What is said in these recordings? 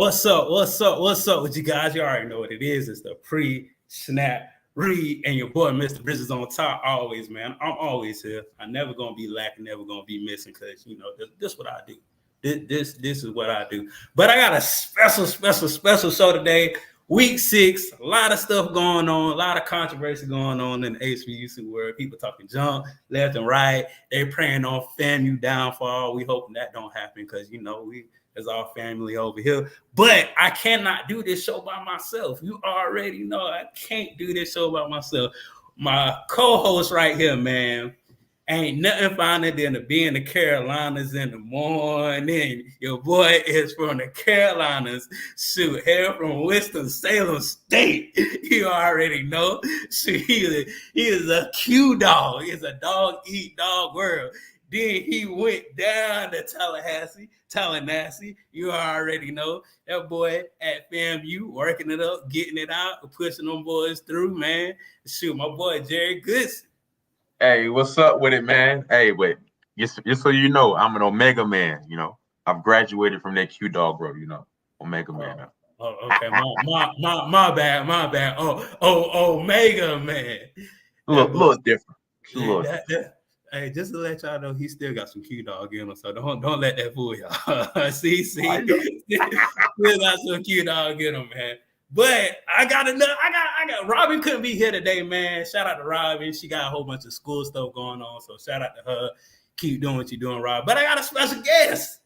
What's up? What's up? What's up with you guys? You already know what it is. It's the pre-snap read, and your boy, Mr. Bridges, on top always, man. I'm always here. I'm never gonna be lacking, never gonna be missing, because this is what I do. This is what I do. But I got a special show today. Week 6, a lot of stuff going on, a lot of controversy going on in the HBCU world. People talking junk left and right. They praying on FAMU downfall. We hoping that don't happen, because it's our family over here. But I cannot do this show by myself. You already know I can't do this show by myself. My co-host right here, man, ain't nothing finer than to be in the Carolinas in the morning. Your boy is from the Carolinas. Shoot, hair from Winston-Salem State. You already know. Shoot, he is a Q dog. It's a dog-eat-dog world. Then he went down to Tallahassee. You already know. That boy at FAMU, working it up, getting it out, pushing them boys through, man. Shoot, my boy, Jerry Goodson. Hey, what's up with it, man? Hey, wait. Just so you know, I'm an Omega man, I've graduated from that Q-Dog, bro, Omega man. Oh, okay. My bad. Oh, Omega man. A little different. Hey, just to let y'all know, he still got some Q-Dog in him, so don't let that fool y'all. see, still got some Q-Dog in him, man. But I got Robin couldn't be here today, man. Shout out to Robin. She got a whole bunch of school stuff going on, so shout out to her. Keep doing what you're doing, Rob. But I got a special guest.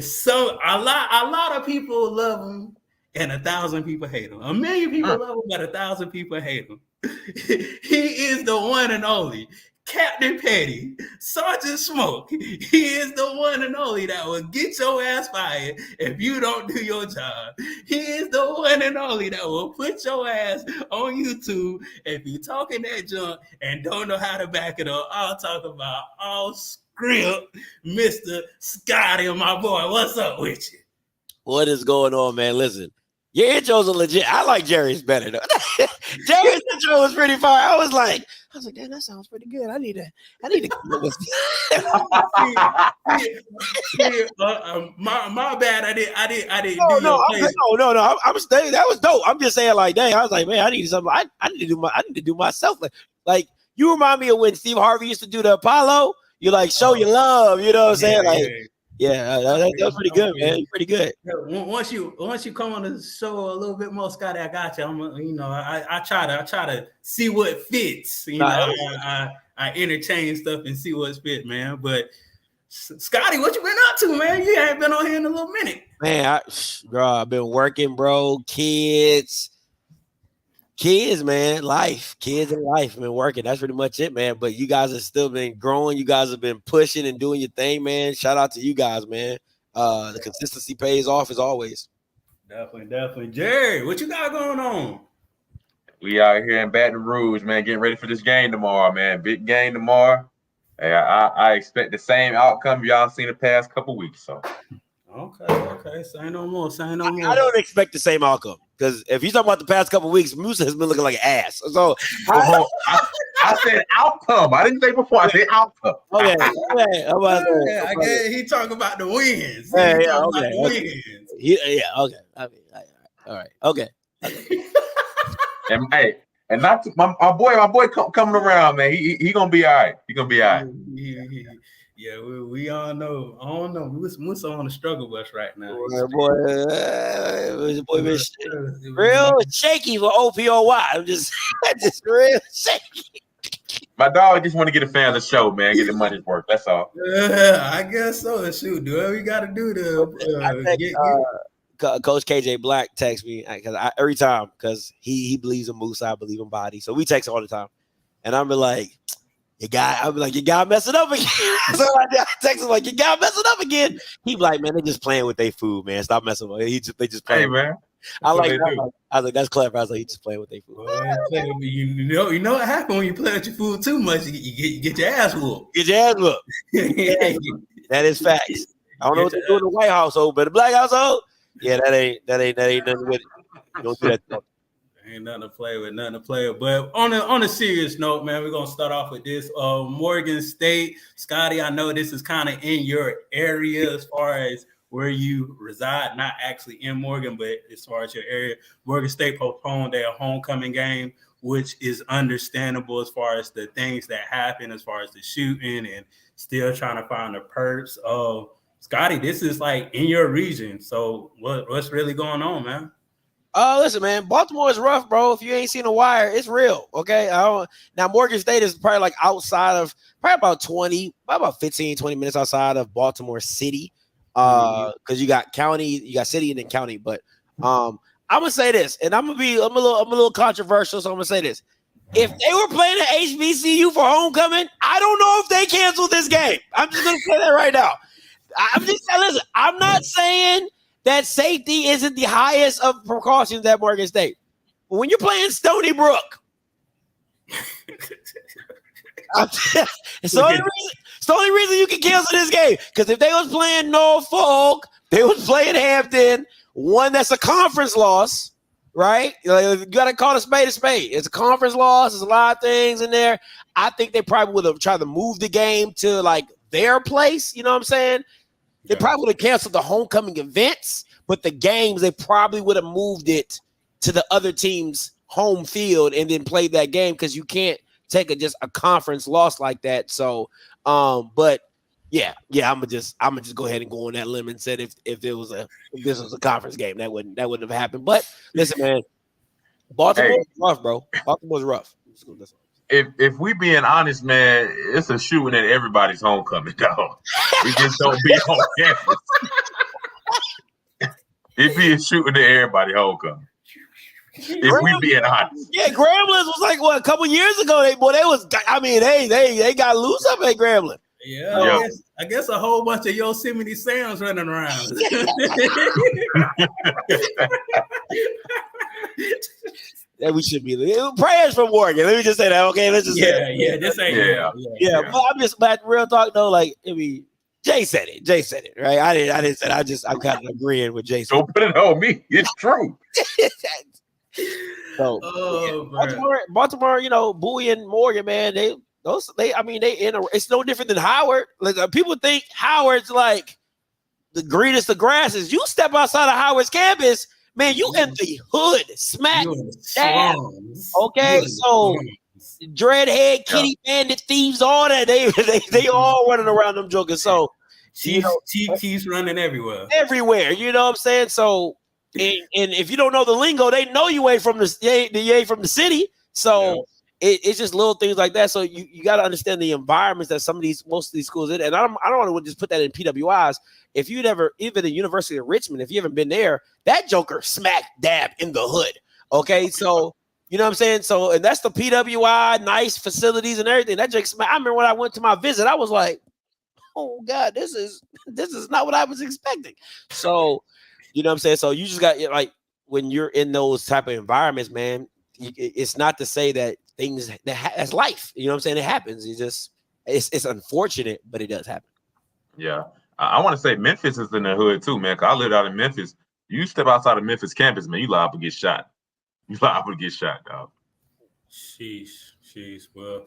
So a lot of people love him, and 1,000 people hate him. 1,000,000 people love him, but 1,000 people hate him. He is the one and only Captain Petty, Sergeant Smoke. He is the one and only that will get your ass fired if you don't do your job. He is the one and only that will put your ass on YouTube if you talking that junk and don't know how to back it up. I'll talk about all script, Mr. Scotty, my boy. What's up with you? What is going on, man? Listen, your intros are legit. I like Jerry's better though. Jerry's intro was pretty fire. I was like, damn, that sounds pretty good. I need to come up with my bad. I didn't No. I'm saying that was dope. I'm just saying, like, dang, I was like, man, I need something. I need to do myself. Like you remind me of when Steve Harvey used to do the Apollo. You like show your love. You know what I'm saying? Like. Yeah, that was pretty good, man. Pretty good. Once you come on the show a little bit more, Scotty, I got you. I try to see what fits. I interchange stuff and see what's fit, man. But Scotty, what you been up to, man? You ain't been on here in a little minute. Man, I've been working, bro. Kids, man, kids and life, been working. That's pretty much it, man. But you guys have still been growing. You guys have been pushing and doing your thing, man. Shout out to you guys, man. The consistency pays off as always. Definitely. Jerry, what you got going on? We out here in Baton Rouge, man, getting ready for this game tomorrow, man. Big game tomorrow. Hey, I expect the same outcome y'all seen the past couple weeks. So. Okay. Say no more. I don't expect the same outcome, because if you talk about the past couple of weeks, Musa has been looking like an ass. So I said outcome. I didn't say before. I said outcome. Okay. I guess he talking about the wins. Okay. All right. Okay. And not to, my boy coming around, man. He gonna be all right. He gonna be all right. Yeah, we all know. I don't know. Musa on the struggle bus right now. Boy, real shaky for OPOY. I'm just real shaky. My dog just want to get the fans a show, man. Get the money's worth. That's all. I guess so. Shoot, do whatever we got to do to Coach KJ Black texts me every time, because he believes in Musa, I believe in Body. So we text all the time, and I'm like, your guy messing up again. So I text him like, your guy messing up again. He be like, man, they just playing with their food, man. Stop messing with it. They just playing. Hey, man. I was like, that's clever. I was like, he just playing with their food. You know what happens when you play with your food too much? You get your ass whooped. Get your ass whooped. That is facts. I don't know what they do in the White household, but the Black household, yeah, that ain't nothing with it. You don't do that. Ain't nothing to play with, nothing to play with. But on a serious note, man, we're gonna start off with this. Morgan State, Scotty. I know this is kind of in your area as far as where you reside, not actually in Morgan, but as far as your area. Morgan State postponed their homecoming game, which is understandable as far as the things that happen, as far as the shooting and still trying to find the perps. Scotty, this is like in your region. So what's really going on, man? Listen, man, Baltimore is rough, bro. If you ain't seen The Wire, it's real, okay? Now, Morgan State is probably like outside of, probably about 15, 20 minutes outside of Baltimore City, because you got county, you got city, and then county. But I'm gonna say this, and I'm a little controversial, so I'm gonna say this. If they were playing at HBCU for homecoming, I don't know if they canceled this game. I'm just gonna say that right now. Listen, I'm not saying that safety isn't the highest of precautions at Morgan State. But when you're playing Stony Brook, it's the only reason you can cancel this game. Because if they was playing Norfolk, they was playing Hampton, one that's a conference loss, right? You got to call a spade a spade. It's a conference loss. There's a lot of things in there. I think they probably would have tried to move the game to like their place. You know what I'm saying? They probably would have canceled the homecoming events, but the games, they probably would have moved it to the other team's home field and then played that game because you can't take just a conference loss like that. So, but yeah, I'm gonna just go ahead and go on that limb and said if this was a conference game, that wouldn't have happened. But listen, man, Baltimore's rough, bro. Baltimore's rough. If we being honest, man, it's a shooting at everybody's homecoming, dog. We just don't be on campus. It be a shooting at everybody's homecoming. If we being honest. Yeah, Grambling was like what a couple years ago. They got loose up at Grambling. Yeah, I guess a whole bunch of Yosemite Sams running around. That we should be prayers for Morgan. Let me just say that, okay? Let's just this ain't but real talk though, like Jay said it, right? I didn't say it. I'm kind of agreeing with Jay. Don't put it on me. It's true. So Baltimore, Bowie and Morgan, man, it's no different than Howard. Like people think Howard's like the greenest of grasses. You step outside of Howard's campus, man, you in the hood, smack dab. Okay, so dreadhead, kitty bandit, thieves, all that they all running around them jokers. So Chiefs running everywhere. You know what I'm saying? So and if you don't know the lingo, they know you ain't from the city. So it's just little things like that. So you got to understand the environments that most of these schools in. And I don't want to just put that in PWIs. If you'd ever, even the University of Richmond, if you haven't been there, that joker smack dab in the hood. Okay, so you know what I'm saying. So and that's the PWI, nice facilities and everything. That joke smack. I remember when I went to my visit, I was like, oh God, this is not what I was expecting. So you know what I'm saying. So you just got like when you're in those type of environments, man. It's not to say that things that's life. You know what I'm saying? It happens. It's unfortunate, but it does happen. Yeah. I want to say Memphis is in the hood too, man. Cause I lived out in Memphis. You step outside of Memphis campus, man, you liable to get shot. Dog. Sheesh. Well,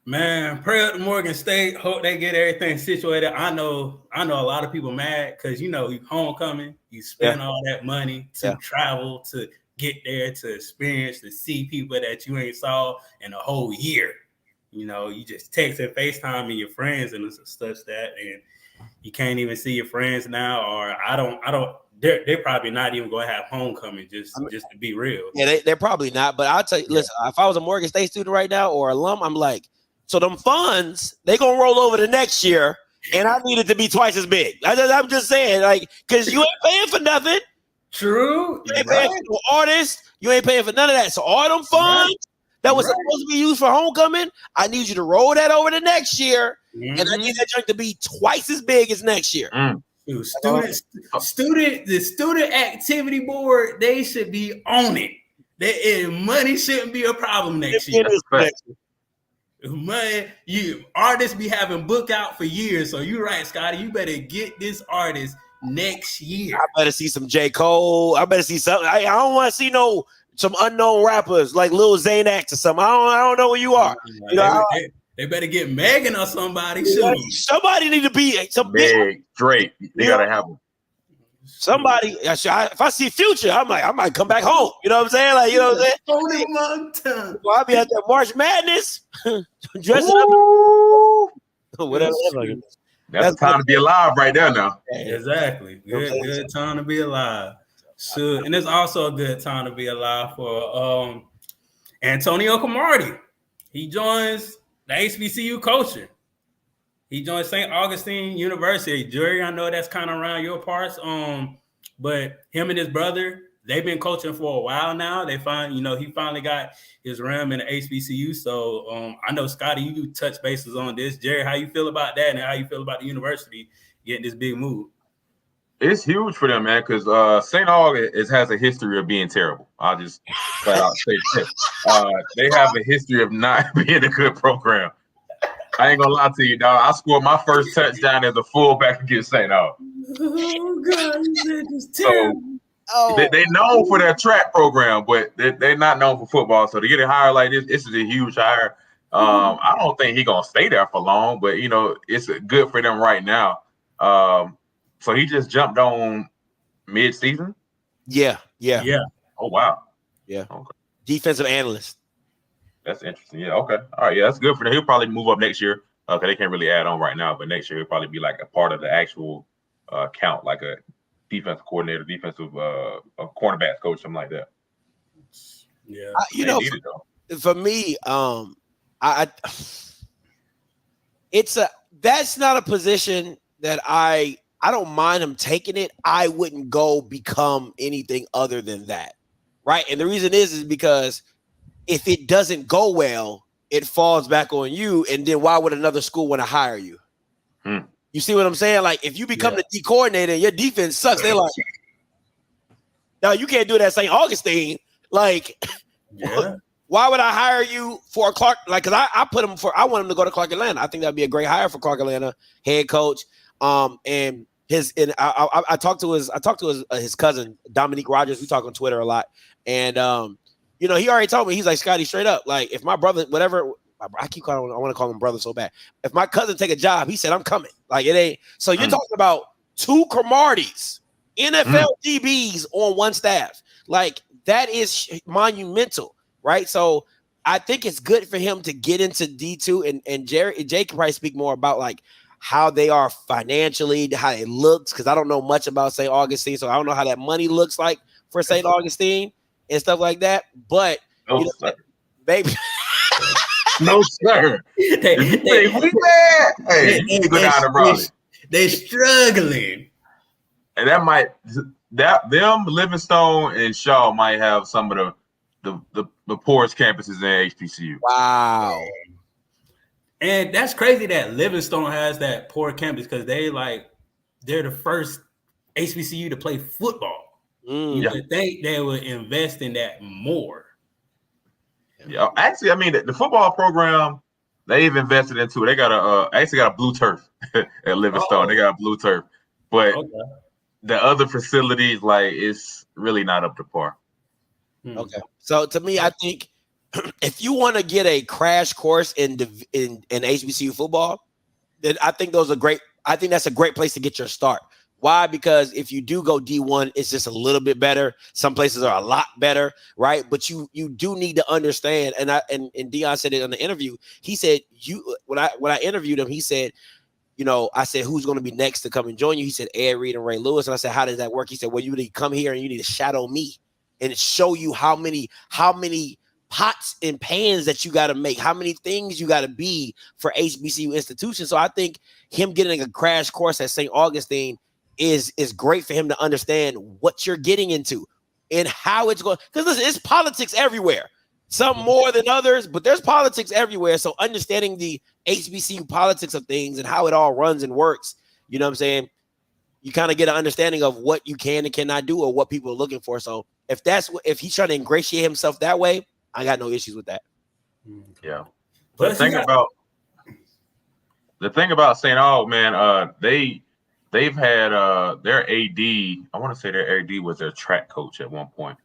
man, pray up to Morgan State. Hope they get everything situated. I know a lot of people mad because you homecoming, you spend all that money to travel to get there, to experience, to see people that you ain't saw in a whole year. You just text and FaceTime and your friends and stuff that, and you can't even see your friends now, or they're probably not even going to have homecoming just to be real. Yeah, they're probably not, but I'll tell you, listen, if I was a Morgan State student right now or alum, I'm like, so them funds, they going to roll over the next year, and I need it to be twice as big. I'm just saying, like, because you ain't paying for nothing. True. You ain't paying for no artists. You ain't paying for none of that. So all them funds that was supposed to be used for homecoming, I need you to roll that over the next year, and I need that joint to be twice as big as next year. Dude, the student activity board, they should be on it. Money shouldn't be a problem next year. Artists be having book out for years, so you're right, Scotty. You better get this artist next year. I better see some J. Cole. I better see something. I don't want to see no some unknown rappers like Lil Xanax or something. I don't know where you are. You know, they better get Megan or somebody. Shoot. Somebody need to be some big Drake. They gotta have them. Somebody. If I see Future, I might come back home. You know what I'm saying? Like, you know what I'm saying? Well, I'll be at that March Madness, dressing up, whatever. That's the time to be alive right there now. Exactly. Good time to be alive. So, and it's also a good time to be alive for Antonio Cromartie. He joins the HBCU culture. He joined St. Augustine University. Jerry, I know that's kind of around your parts. But him and his brother, they've been coaching for a while now. He finally got his rim in the HBCU. So I know, Scotty, you touch bases on this. Jerry, how you feel about that, and how you feel about the university getting this big move? It's huge for them, man, because St. Augustine has a history of being terrible. I'll just flat out say that. They have a history of not being a good program. I ain't gonna lie to you, dog. I scored my first touchdown as a fullback against St. Augustine. Oh, God, this is terrible. So they known for their track program, but they're not known for football. So to get it hired like this is a huge hire. I don't think he's gonna stay there for long, but it's good for them right now. So he just jumped on mid-season? Yeah. Oh, wow. Yeah. Okay. Defensive analyst. That's interesting. Yeah, okay. All right, yeah, that's good for them. He'll probably move up next year because they can't really add on right now, but next year he'll probably be like a part of the actual count, like a defensive coordinator, defensive cornerback coach, something like that. Yeah. For me, that's not a position that I don't mind him taking it. I wouldn't go become anything other than that, right? And the reason is because if it doesn't go well, it falls back on you. And then why would another school want to hire you? You see what I'm saying? Like, if you become the D coordinator and your defense sucks, they're like, no, you can't do that at St. Augustine. Like, why would I hire you for Clark? Like, because I want him to go to Clark Atlanta. I think that'd be a great hire for Clark Atlanta head coach. And I talked to his cousin Dominique Rogers. We talk on Twitter a lot, and he already told me, he's like, Scotty, straight up, like, if my brother, whatever, I want to call him brother so bad. If my cousin take a job, he said, I'm coming. Like, it ain't. So you're talking about two Cromarties, NFL DBs on one staff. Like, that is monumental, right? So I think it's good for him to get into D2, and Jay can probably speak more about like how they are financially, how it looks, because I don't know much about St. Augustine, so I don't know how that money looks like for St. Augustine and stuff like that. But baby, no sir. They go down to Raleigh. They struggling, and them Livingstone and Shaw might have some of the poorest campuses in HBCU. Wow. And that's crazy that Livingstone has that poor campus, because they're the first HBCU to play football. You would think they would invest in that more. Yeah, actually, I mean, the football program, they've invested into it. They got a blue turf at Livingstone. They got a blue turf, but the other facilities, like, it's really not up to par. Okay, so to me, I think if you want to get a crash course in HBCU football, then I think that's a great place to get your start. Why? Because if you do go D1, it's just a little bit better. Some places are a lot better, right? But you do need to understand. And Deion said it in the interview. He said when I interviewed him, he said, I said, who's going to be next to come and join you? He said, Ed Reed and Ray Lewis. And I said, how does that work? He said, well, you need to come here and you need to shadow me and show you how many pots and pans that you got to make, how many things you got to be for HBCU institutions. So I think him getting a crash course at St. Augustine is great for him to understand what you're getting into and how it's going. Because listen, it's politics everywhere. Some more than others, but there's politics everywhere. So understanding the HBCU politics of things and how it all runs and works, you know what I'm saying? You kind of get an understanding of what you can and cannot do or what people are looking for. So if he's trying to ingratiate himself that way, I got no issues with that. Yeah. But the thing about St. Aug, man, they've had their AD, I want to say their AD was their track coach at one point.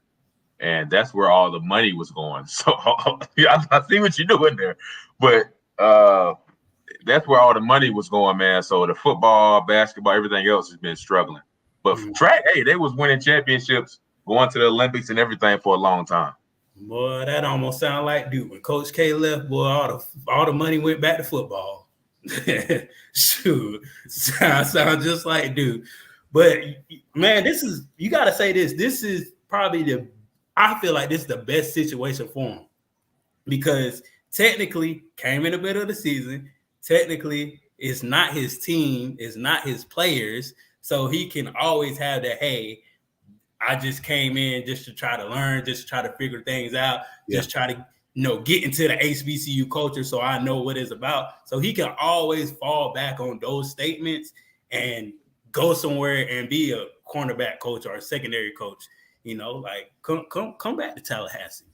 and that's where all the money was going. So yeah, I see what you're doing there, but that's where all the money was going, man. So the football, basketball, everything else has been struggling. But track, hey, they was winning championships, going to the Olympics and everything for a long time. Boy, that almost sound like Duke. When Coach K left, boy, all the money went back to football. Shoot, sound just like Duke. But man, you got to say this. This is probably I feel like this is the best situation for him because technically came in the middle of the season. Technically, it's not his team, it's not his players, so he can always have that. Hey, I just came in just to try to learn, just to try to figure things out, just try to get into the HBCU culture so I know what it's about. So he can always fall back on those statements and go somewhere and be a cornerback coach or a secondary coach. Like come back to Tallahassee.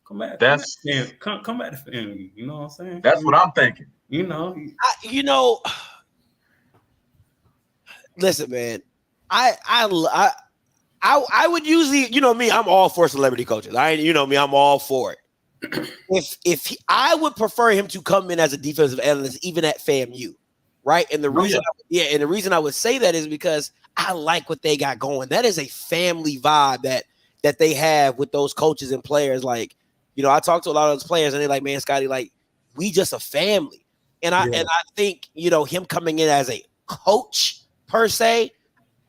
Come back. Come back to family. You know what I'm saying? That's what I'm thinking. Listen, man. I would usually, me, I'm all for celebrity coaches. I'm all for it. If I would prefer him to come in as a defensive analyst, even at FAMU, right? And the reason I would say that is because I like what they got going. That is a family vibe that they have with those coaches and players. Like, I talk to a lot of those players, and they're like, "Man, Scotty, like, we just a family." And I think him coming in as a coach per se,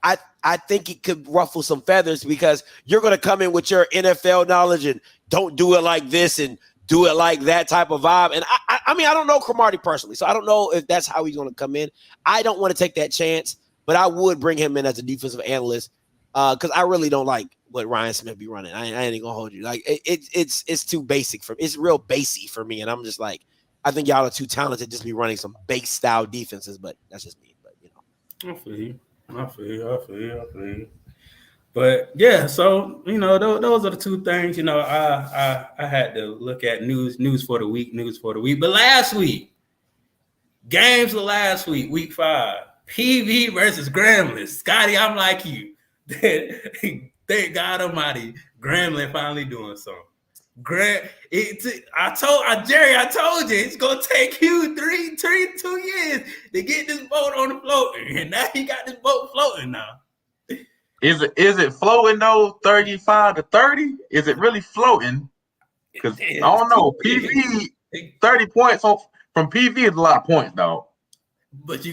I think it could ruffle some feathers because you're going to come in with your NFL knowledge and don't do it like this and do it like that type of vibe. And I mean, I don't know Cromartie personally, so I don't know if that's how he's going to come in. I don't want to take that chance, but I would bring him in as a defensive analyst because I really don't like what Ryan Smith be running. I ain't gonna hold you. Like it's too basic it's real basic for me, and I'm just like, I think y'all are too talented just to be running some base style defenses, but that's just me. But I feel you. But yeah, so those are the two things. I had to look at news for the week. But last week, games of last week, week 5, PV versus Grambling. Scotty, I'm like you. Thank God Almighty, Grambling finally doing something. I told you it's gonna take you 2 years to get this boat on the float, and now he got this boat floating now. Is it floating though? 35-30? Is it really floating? Because I don't know. PV 30 points from PV is a lot of points, dog. But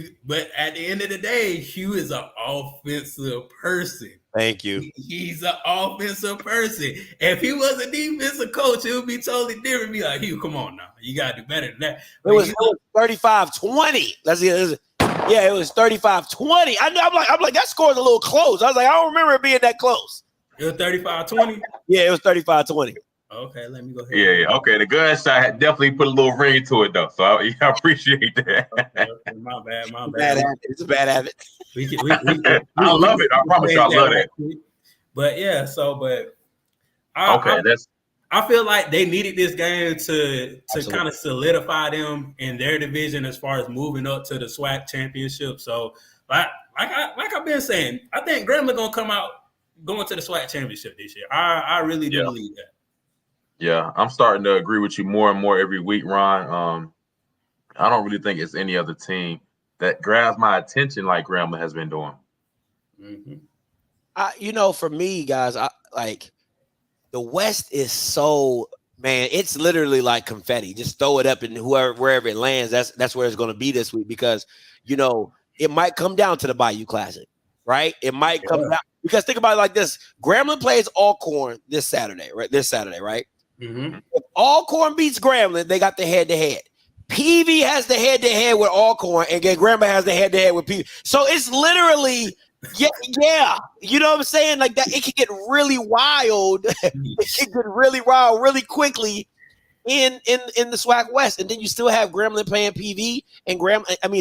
at the end of the day, Hugh is an offensive person. Thank you. He's an offensive person. If he was a defensive coach, it would be totally different. Be like, Hugh, come on now. You got to do better than that. It was 35-20. It was 35-20. I'm like, that score's a little close. I was like, I don't remember it being that close. It was 35-20? Yeah, it was 35-20. Okay, let me go ahead. Yeah. Okay, the gunshot definitely put a little ring to it, though. So I appreciate that. Okay, my bad. It's a bad habit. I love it. I promise you, I love that. But yeah, I feel like they needed this game to kind of solidify them in their division as far as moving up to the SWAC championship. So, like I've been saying, I think Grambling gonna come out going to the SWAC championship this year. I really do believe that. Yeah, I'm starting to agree with you more and more every week, Ron. I don't really think it's any other team that grabs my attention like Grambling has been doing. Mm-hmm. For me, guys, the West is so, man, it's literally like confetti. Just throw it up and wherever it lands, that's where it's going to be this week because, it might come down to the Bayou Classic, right? It might come down because think about it like this. Grambling plays Alcorn this Saturday, right? Mm-hmm. If Alcorn beats Grambling, they got the head-to-head. PV has the head-to-head with Alcorn, and then Grambling has the head-to-head with PV. So it's literally, yeah. You know what I'm saying? Like that, it can get really wild. It can get really wild really quickly in the SWAC West. And then you still have Grambling playing PV and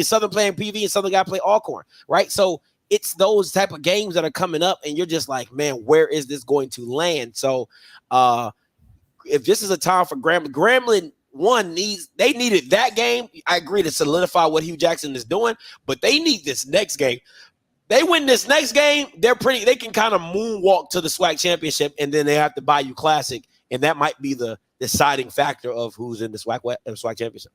Southern playing PV and Southern got to play Alcorn, right? So it's those type of games that are coming up, and you're just like, man, where is this going to land? So, if this is a time for Grambling they needed that game. I agree to solidify what Hugh Jackson is doing, but they need this next game. they win this next game, they can kind of moonwalk to the SWAC championship, and then they have the Bayou Classic, and that might be the deciding factor of who's in the SWAC championship.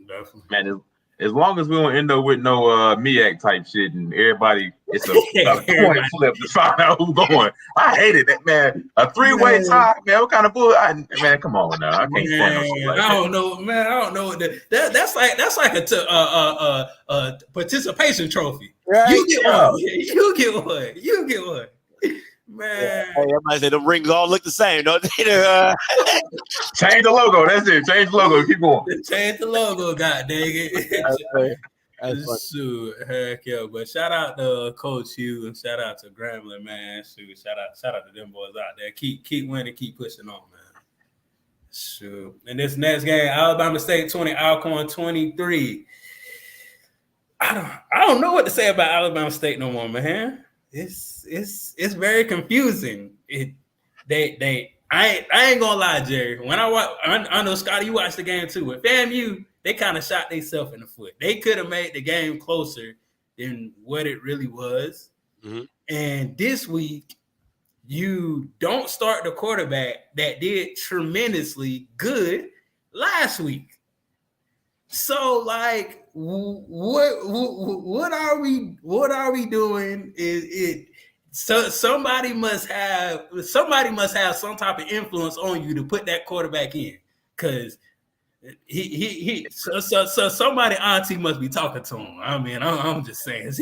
Definitely. Man, as long as we don't end up with no MEAC type shit and everybody, it's a coin flip to find out who's going. I hated that, man. A 3-way tie, man. What kind of bull? Man, come on now. I can't stand no shit like that. I don't know, man. I don't know what that's like a participation trophy. Right? You get one. You get one. You get one. Man, hey, everybody say them rings all look the same, don't they? Change the logo. That's it. Change the logo. Keep going. Change the logo, god dang it. That's Shoot, heck yeah. But shout out to Coach Hugh and shout out to Grambling, man. Shoot, shout out to them boys out there. Keep winning, keep pushing on, man. Shoot. And this next game, Alabama State 20, Alcorn 23. I don't know what to say about Alabama State no more, man. It's very confusing. I ain't gonna lie, Jerry. When I know Scotty, you watched the game too. With FAMU, they kind of shot themselves in the foot. They could have made the game closer than what it really was. Mm-hmm. And this week, you don't start the quarterback that did tremendously good last week. So, like, what are we doing? So somebody must have some type of influence on you to put that quarterback in, because so somebody auntie must be talking to him. I mean, I'm just saying,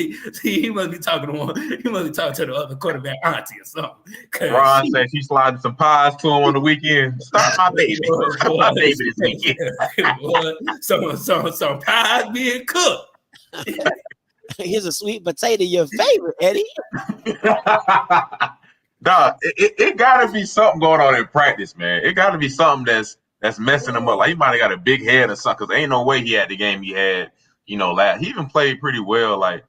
he must be talking to him. He must be talking to the other quarterback auntie or something. Ron said she sliding some pies to him on the weekend. Start my baby. Start my baby this weekend. Some pies being cooked. Here's a sweet potato, your favorite, Eddie. Dog, it gotta be something going on in practice, man. It gotta be something that's messing him up. Like, he might have got a big head or something, because ain't no way he had the game he had, last. He even played pretty well, like,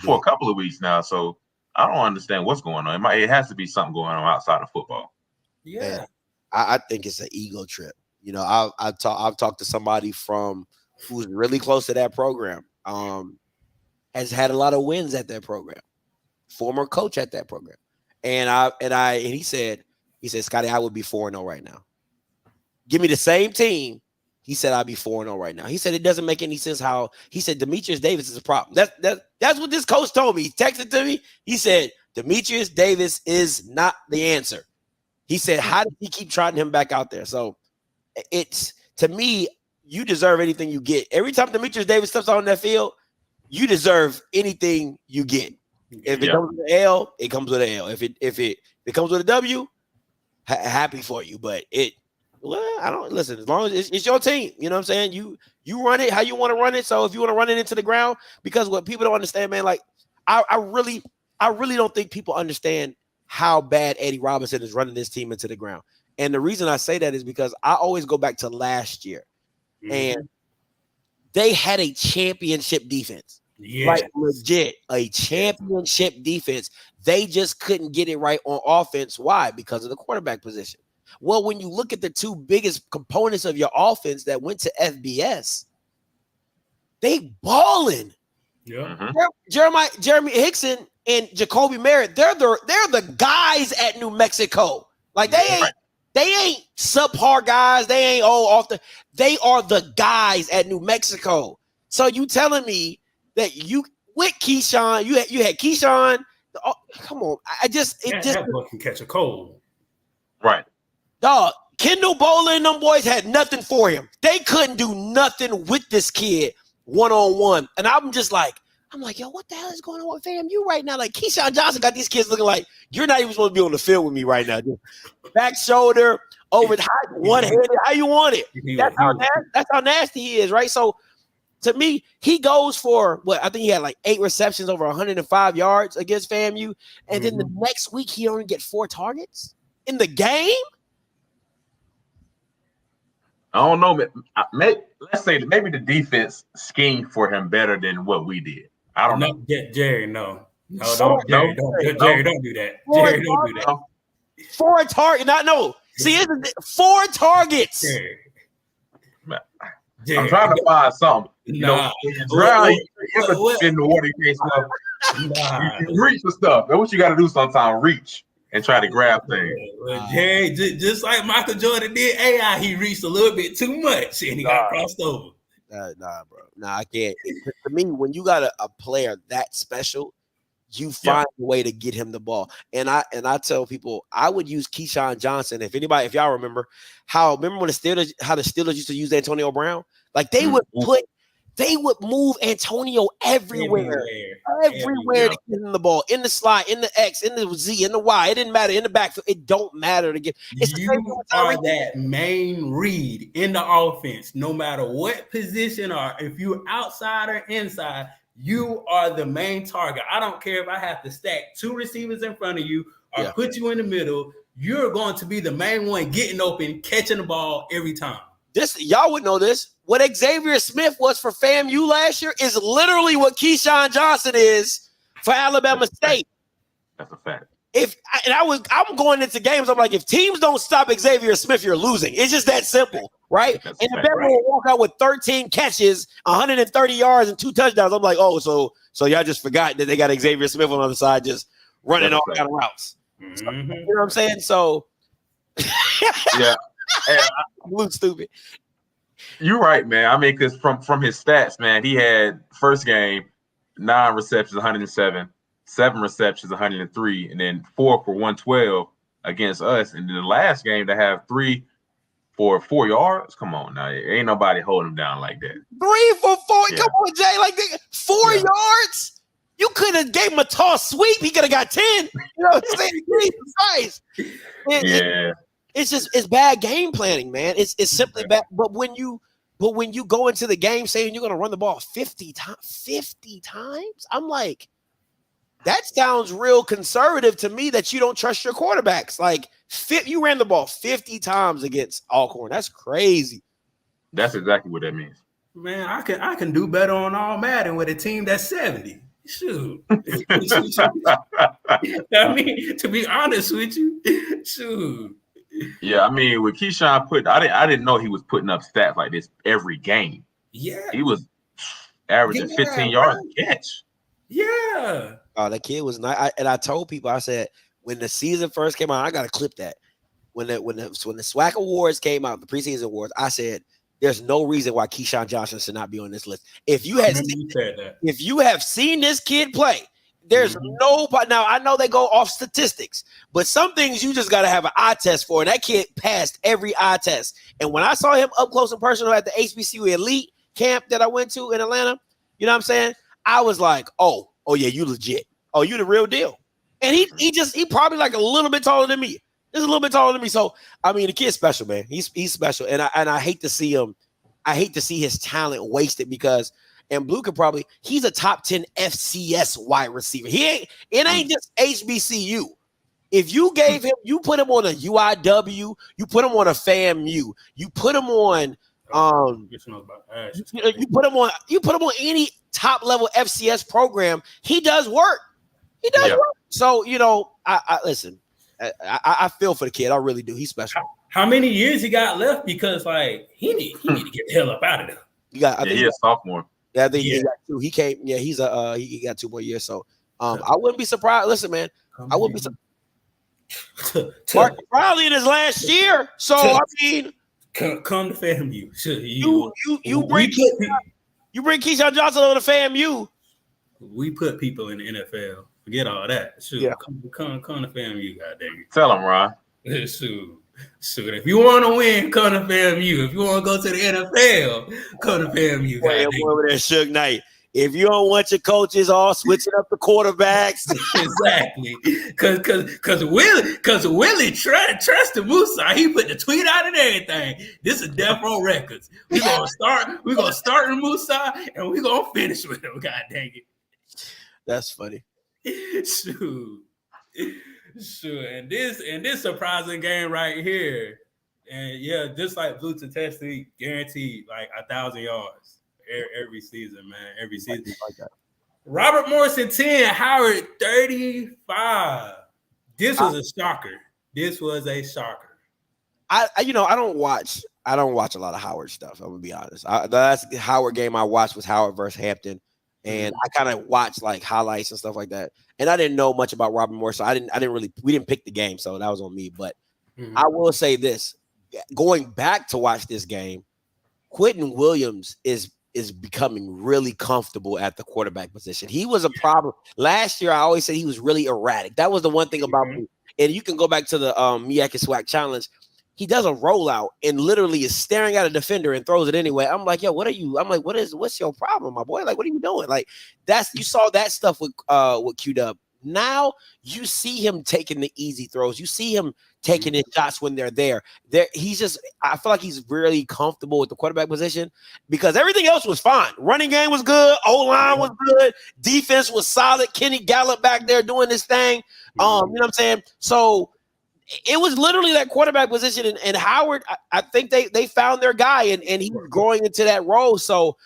for a couple of weeks now. So I don't understand what's going on. It has to be something going on outside of football. Yeah. Man, I think it's an ego trip. I've talked to somebody from who's really close to that program. Has had a lot of wins at that program, former coach at that program. And he said, Scotty, I would be 4-0 right now. Give me the same team. He said, I'd be 4-0 right now. He said, it doesn't make any sense how, he said, Demetrius Davis is a problem. That's what this coach told me. He texted to me. He said, Demetrius Davis is not the answer. He said, how did he keep trotting him back out there? So it's, to me, you deserve anything you get. Every time Demetrius Davis steps on that field, you deserve anything you get. If it comes with an L, it comes with an L. If it comes with a W, happy for you. But I don't listen. As long as it's your team, you know what I'm saying. You run it how you want to run it. So if you want to run it into the ground, because what people don't understand, man, like I really don't think people understand how bad Eddie Robinson is running this team into the ground. And the reason I say that is because I always go back to last year, and they had a championship defense. Yeah, like legit a championship defense. They just couldn't get it right on offense. Why? Because of the quarterback position. Well, when you look at the two biggest components of your offense that went to FBS, they balling. Yeah, Jeremy Hickson and Jacoby Merritt. They're the guys at New Mexico. Like they ain't subpar guys. They ain't They are the guys at New Mexico. So you telling me that you with Keyshawn, you had Keyshawn. Oh, come on, that boy can catch a cold. Right, dog. Kendall Bowler and them boys had nothing for him. They couldn't do nothing with this kid one-on-one. And I'm like, yo, what the hell is going on with FAMU right now? Like, Keyshawn Johnson got these kids looking like you're not even supposed to be on the field with me right now. Dude. Back shoulder, over one-handed, how you want it. That's how nasty he is, right? So, to me, he goes for I think he had like 8 receptions over 105 yards against FAMU. And then the next week, he only get 4 targets in the game. I don't know. Let's say maybe the defense schemed for him better than what we did. I don't know. Jerry, no. Jerry, don't do that. Jerry, don't do that. 4 targets. See, it's 4 targets. Jerry. I'm trying to find something. In the water case stuff. Nah. You reach for stuff. That's what you got to do sometimes. Reach and try to grab things. Jerry, just like Michael Jordan did AI, he reached a little bit too much and he got crossed over. Nah, bro. Nah, I can't. To me, when you got a player that special, you find a way to get him the ball. And I tell people I would use Keyshawn Johnson. If y'all remember when the Steelers used to use Antonio Brown, like they would move Antonio everywhere to get him the ball, in the slide, in the X, in the Z, in the Y. It didn't matter, in the backfield. It don't matter to get. You are that main read in the offense, no matter what position or if you're outside or inside. You are the main target. I don't care if I have to stack 2 receivers in front of you or put you in the middle. You're going to be the main one getting open, catching the ball every time. Y'all would know this. What Xavier Smith was for FAMU last year is literally what Keyshawn Johnson is for Alabama State. That's a fact. I'm going into games, I'm like, if teams don't stop Xavier Smith, you're losing. It's just that simple, right? And if Bama will walk out with 13 catches, 130 yards, and 2 touchdowns, I'm like, oh, so y'all just forgot that they got Xavier Smith on the other side just running all kind of routes. So, you know what I'm saying? So, yeah. I'm looking stupid. You're right, man. I mean, because from his stats, man, he had first game 9 receptions, 107, 7 receptions, 103, and then 4 for 112 against us. And then the last game to have 3 for 4 yards. Come on, now ain't nobody holding him down like that. 3 for 4. Yeah. Come on, Jay, like 4 yards. You could have gave him a toss sweep. He could have got 10. You know what I'm saying? Jesus Christ. It's bad game planning, man. It's simply bad. But when you go into the game saying you're going to run the ball 50 times, I'm like, that sounds real conservative to me that you don't trust your quarterbacks. Like, you ran the ball 50 times against Alcorn. That's crazy. That's exactly what that means. Man, I can do better on all Madden with a team that's 70. Shoot. I mean, to be honest with you, shoot. Yeah, I mean, with Keyshawn I didn't know he was putting up stats like this every game. Yeah. He was averaging 15 yards a catch. Yeah. Oh, that kid was nice. I told people, I said, when the season first came out, I got to clip that. When the SWAC awards came out, the preseason awards, I said, there's no reason why Keyshawn Johnson should not be on this list. If you have seen this kid play, there's nobody. Now, I know they go off statistics, but some things you just got to have an eye test for. And that kid passed every eye test. And when I saw him up close and personal at the HBCU Elite camp that I went to in Atlanta, you know what I'm saying? I was like, oh yeah, you legit. Oh, you the real deal. And he probably like a little bit taller than me. Just a little bit taller than me. So, I mean, the kid's special, man. He's special. And I hate to see him. I hate to see his talent wasted because, and Blue could probably, he's a top 10 FCS wide receiver. It ain't just HBCU. If you gave him, you put him on a UIW, you put him on a FAMU, you put him on, you put him on any top level FCS program, he does work. He does work. So, you know, I listen, I feel for the kid. I really do. He's special. How many years he got left? Because like he need to get the hell up out of there. He's a sophomore. Yeah, I think he got 2. He came. Yeah, he got 2 more years. So I wouldn't be surprised. Listen, man, I wouldn't be surprised. Mark probably in his last year. So I mean, come to FAMU. You bring Keyshawn Johnson over to FAMU. We put people in the NFL. Forget all that. Shoot, yeah. Come to FAMU, goddamn. Tell him, Ron. Shoot. If you want to win, come to FAMU. If you want to go to the NFL, come to FAMU, goddamn. Over there, Suge Knight. If you don't want your coaches all switching up the quarterbacks, exactly. Because Willie trusted Musa. He put the tweet out and everything. This is Death Row Records. We're gonna start in Musa and we're gonna finish with him. God dang it. That's funny. Shoot. And this surprising game right here. And yeah, just like Blue to test league, guaranteed like 1,000 yards. Every season, man. Every season. Like that. Robert Morrison 10, Howard 35. This was a shocker. I don't watch a lot of Howard stuff. I'm gonna be honest. The last Howard game I watched was Howard versus Hampton. and I kind of watched like highlights and stuff like that. And I didn't know much about Robert Morris, so we didn't pick the game, so that was on me. But I will say this: going back to watch this game, Quentin Williams is becoming really comfortable at the quarterback position. He was a problem last year. I always said he was really erratic. That was the one thing about me. And you can go back to the Miyake Swag Challenge. He does a rollout and literally is staring at a defender and throws it anyway. I'm like, yo, what's your problem, my boy? Like, what are you doing? Like, you saw that stuff with Q-Dub. Now you see him taking the easy throws. You see him taking his shots when they're there. I feel like he's really comfortable with the quarterback position because everything else was fine. Running game was good. O-line was good. Defense was solid. Kenny Gallup back there doing his thing. You know what I'm saying? So it was literally that quarterback position. And Howard, I think they found their guy and he was growing into that role. So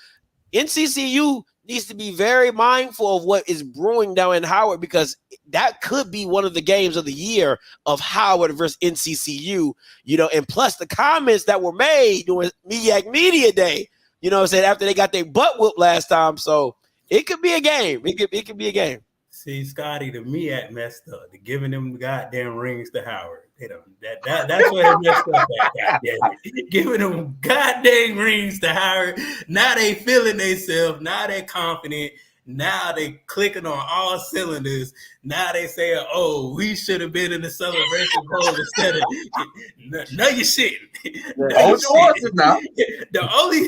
NCCU needs to be very mindful of what is brewing down in Howard because that could be one of the games of the year of Howard versus NCCU, and plus the comments that were made during MEAC Media Day, after they got their butt whooped last time. So it could be a game. It could be a game. See, Scotty, the MEAC messed up. They're giving them goddamn rings to Howard. That's where they messed up at. Giving them goddamn rings to Howard. Now they feeling themselves. Now they confident. Now they clicking on all cylinders. Now they say, "Oh, we should have been in the Celebration Bowl instead of." No, you shouldn't. The only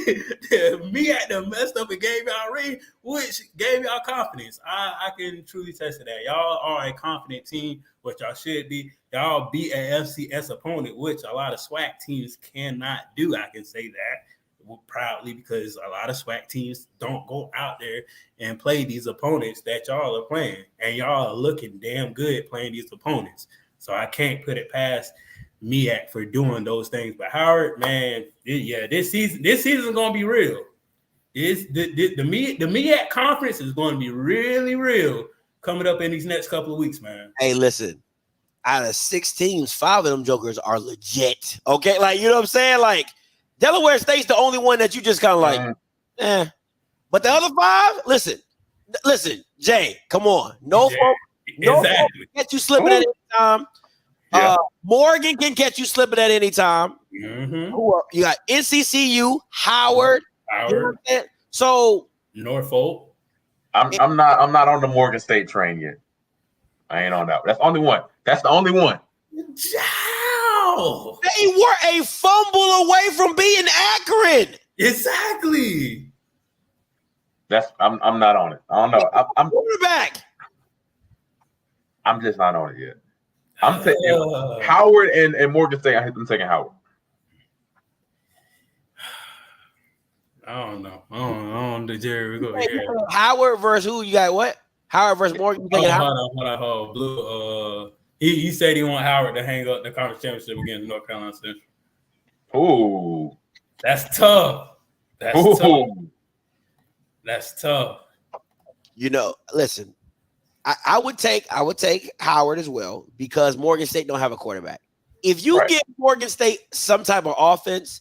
MEAC that messed up and gave y'all ring, which gave y'all confidence. I can truly test that. Y'all are a confident team, which y'all should be. Y'all beat a FCS opponent, which a lot of SWAC teams cannot do. I can say that proudly because a lot of SWAC teams don't go out there and play these opponents that y'all are playing, and y'all are looking damn good playing these opponents. So I can't put it past MEAC for doing those things. But Howard, man, this season gonna be real. The MEAC conference is going to be really real coming up in these next couple of weeks, man. Hey, listen. Out of 6 teams, 5 of them jokers are legit. Okay, like you know what I'm saying? Like Delaware State's the only one that you just kind of like, But the other 5, listen, Jay, come on, no exactly. Catch you slipping at any time. Yeah. Morgan can catch you slipping at any time. You got NCCU, Howard. So Norfolk. I'm not on the Morgan State train yet. I ain't on that. That's the only one. That's the only one. Wow. They were a fumble away from being Akron. Exactly. I'm not on it. I don't know. I'm quarterback. I'm just not on it yet. I'm taking Howard and Morgan State. I'm taking Howard. I don't know. I don't know, Jerry. We go here. Howard versus who? You got what? Howard versus Morgan. Hold on. Blue. He said he want Howard to hang up the conference championship against North Carolina Central. Ooh, that's tough. That's tough. Listen. I would take Howard as well because Morgan State don't have a quarterback. If you give Morgan State some type of offense,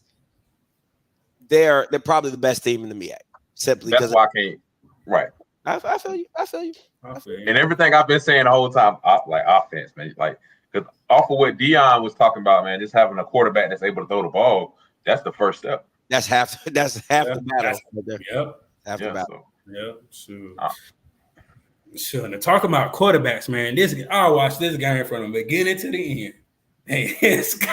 they're probably the best team in the MEAC. Simply that's why I can't. Right. I feel you. And everything I've been saying the whole time, like offense, man. Like, because off of what Dion was talking about, man, just having a quarterback that's able to throw the ball, that's the first step. That's half the battle. Yep. Half the battle. Yep. Sure. Now talking about quarterbacks, man. I watched this game from the beginning to the end. Hey, Scotty,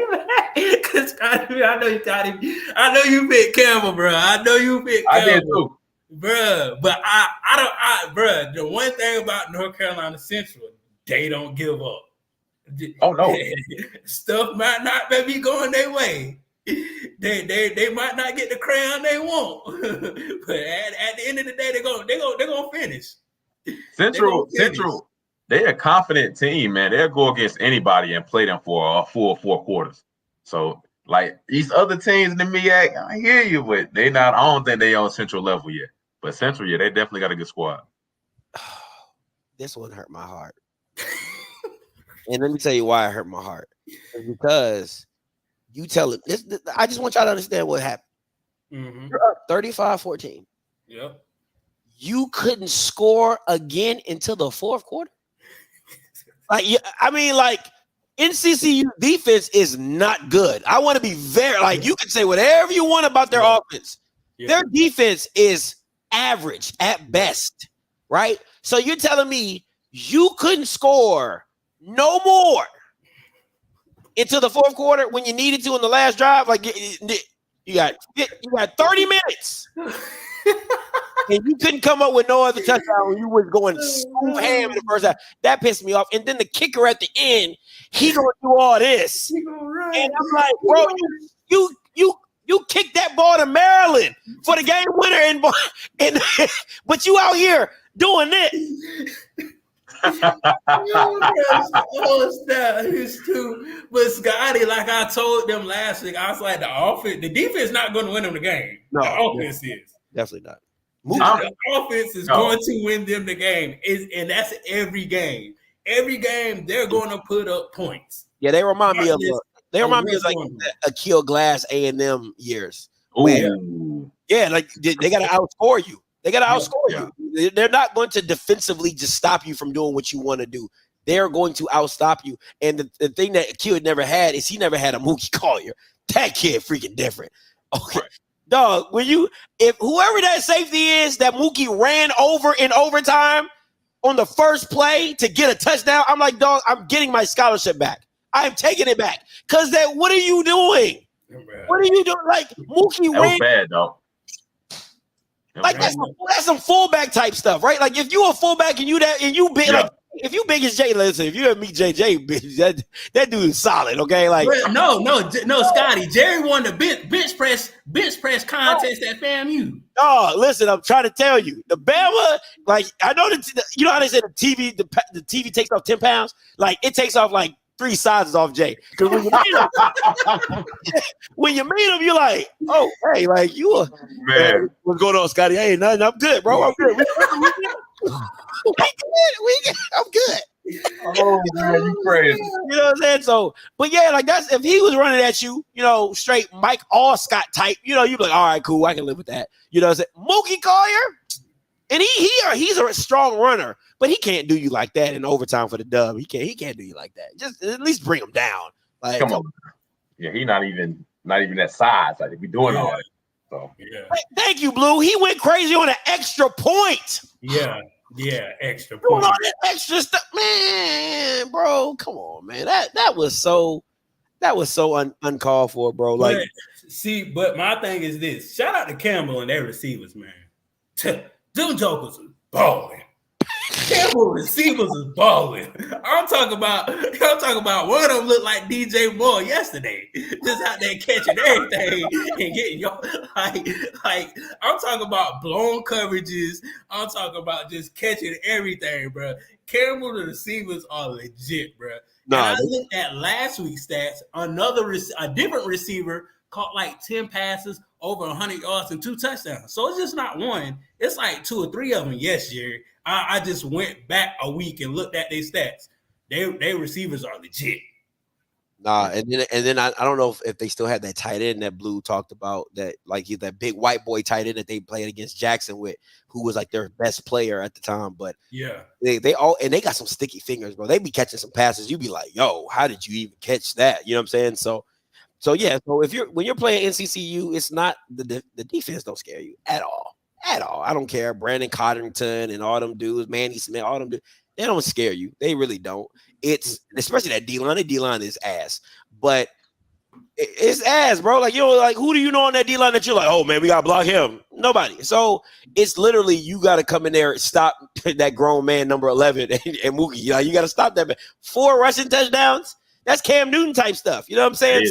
man. Cause Scotty, I know you got him. I know you picked Campbell, bro. I did too, bro. But bro. The one thing about North Carolina Central, they don't give up. Oh no, stuff might not be going their way. They might not get the crown they want, but at the end of the day, they're gonna finish. Central, they're a confident team, man. They'll go against anybody and play them for a full 4 quarters. So, like these other teams in the MEAC, I hear you, but they not. I don't think they on Central level yet. But Central, they definitely got a good squad. This one hurt my heart, and let me tell you why it hurt my heart. It's because. You tell it. I just want y'all to understand what happened. Mm-hmm. You're up 35-14. Yep. You couldn't score again until the fourth quarter. Like, I mean, like NCCU defense is not good. I want to be very like you can say whatever you want about their offense. Yeah. Their defense is average at best, right? So you're telling me you couldn't score no more into the fourth quarter when you needed to in the last drive? Like you got 30 minutes. And you couldn't come up with no other touchdown when you was going smooth ham in the first half. That pissed me off. And then the kicker at the end, he gonna do all this. And I'm like, bro, you kicked that ball to Maryland for the game winner, and but you out here doing this. It's too. But Scotty, like I told them last week, I was like, the defense not going to win them the game. No, the offense is definitely not. The offense is going to win them the game, and that's every game. Every game they're going to put up points. Yeah, they remind me of like Akil Glass A&M years. Yeah, like they got to outscore you. They got to outscore you. They're not going to defensively just stop you from doing what you want to do. They're going to outstop you. And the thing that Akil never had is he never had a Mookie Collier. That kid freaking different. Okay. Right. Dog, if whoever that safety is that Mookie ran over in overtime on the first play to get a touchdown, I'm like, dog, I'm getting my scholarship back. I'm taking it back. Because what are you doing? What are you doing? Like, Mookie that was bad, dog. Like, that's some fullback type stuff, right? Like, if you a fullback and you big, like, if you big as Jay, listen, if you ever meet JJ, bitch, that dude is solid, okay? Like, no, Scotty, Jerry won the bench press contest at FAMU. Oh, listen, I'm trying to tell you, the Bama, like, I know you know how they say the TV takes off 10 pounds, like it takes off like 3 sizes off Jay. Because when you meet him, you're like, oh, hey, like man, what's going on, Scotty? Hey, nothing. I'm good, bro. I'm good. I'm good. Oh man, you crazy. You know what I'm saying? So, but yeah, like that's if he was running at you, straight Mike Allscott type, you'd be like, all right, cool, I can live with that. You know what I'm saying? Mookie Collier, and he's a strong runner, but he can't do you like that in overtime for the dub. He can't do you like that. Just at least bring him down. Like, come on. Yeah, he not even that size. Like if we doing all that. So thank you, Blue. He went crazy on an extra point. Yeah, extra point. On that extra stuff, man, bro. Come on, man. That was so uncalled for, bro. Like, but my thing is this: shout out to Campbell and their receivers, man. Them jokers are balling. Campbell receivers is balling. I'm talking about one of them looked like DJ Moore yesterday, just out there catching everything and getting like I'm talking about blown coverages. I'm talking about just catching everything, bro. Campbell the receivers are legit, bro. I looked at last week's stats. A different receiver caught like 10 passes, over 100 yards and 2 touchdowns. So it's just not one. It's like 2 or 3 of them. Yes, Jerry. I just went back a week and looked at their stats. Their receivers are legit. Nah, and then I don't know if they still had that tight end that Blue talked about, that like he's that big white boy tight end that they played against Jackson with, who was like their best player at the time. But yeah, they got some sticky fingers, bro. They be catching some passes. You be like, yo, how did you even catch that? You know what I'm saying? So yeah. So when you're playing NCCU, it's not the defense don't scare you at all. At all. I don't care. Brandon Cottington and all them dudes, Manny Smith, all them dudes, they don't scare you. They really don't. It's especially that D-line. The D-line is ass. But it's ass, bro. Like, who do you know on that D-line that you're like, oh man, we gotta block him? Nobody. So it's literally you gotta come in there and stop that grown man number 11 and Mookie. You gotta stop that man. 4 rushing touchdowns. That's Cam Newton type stuff. You know what I'm saying?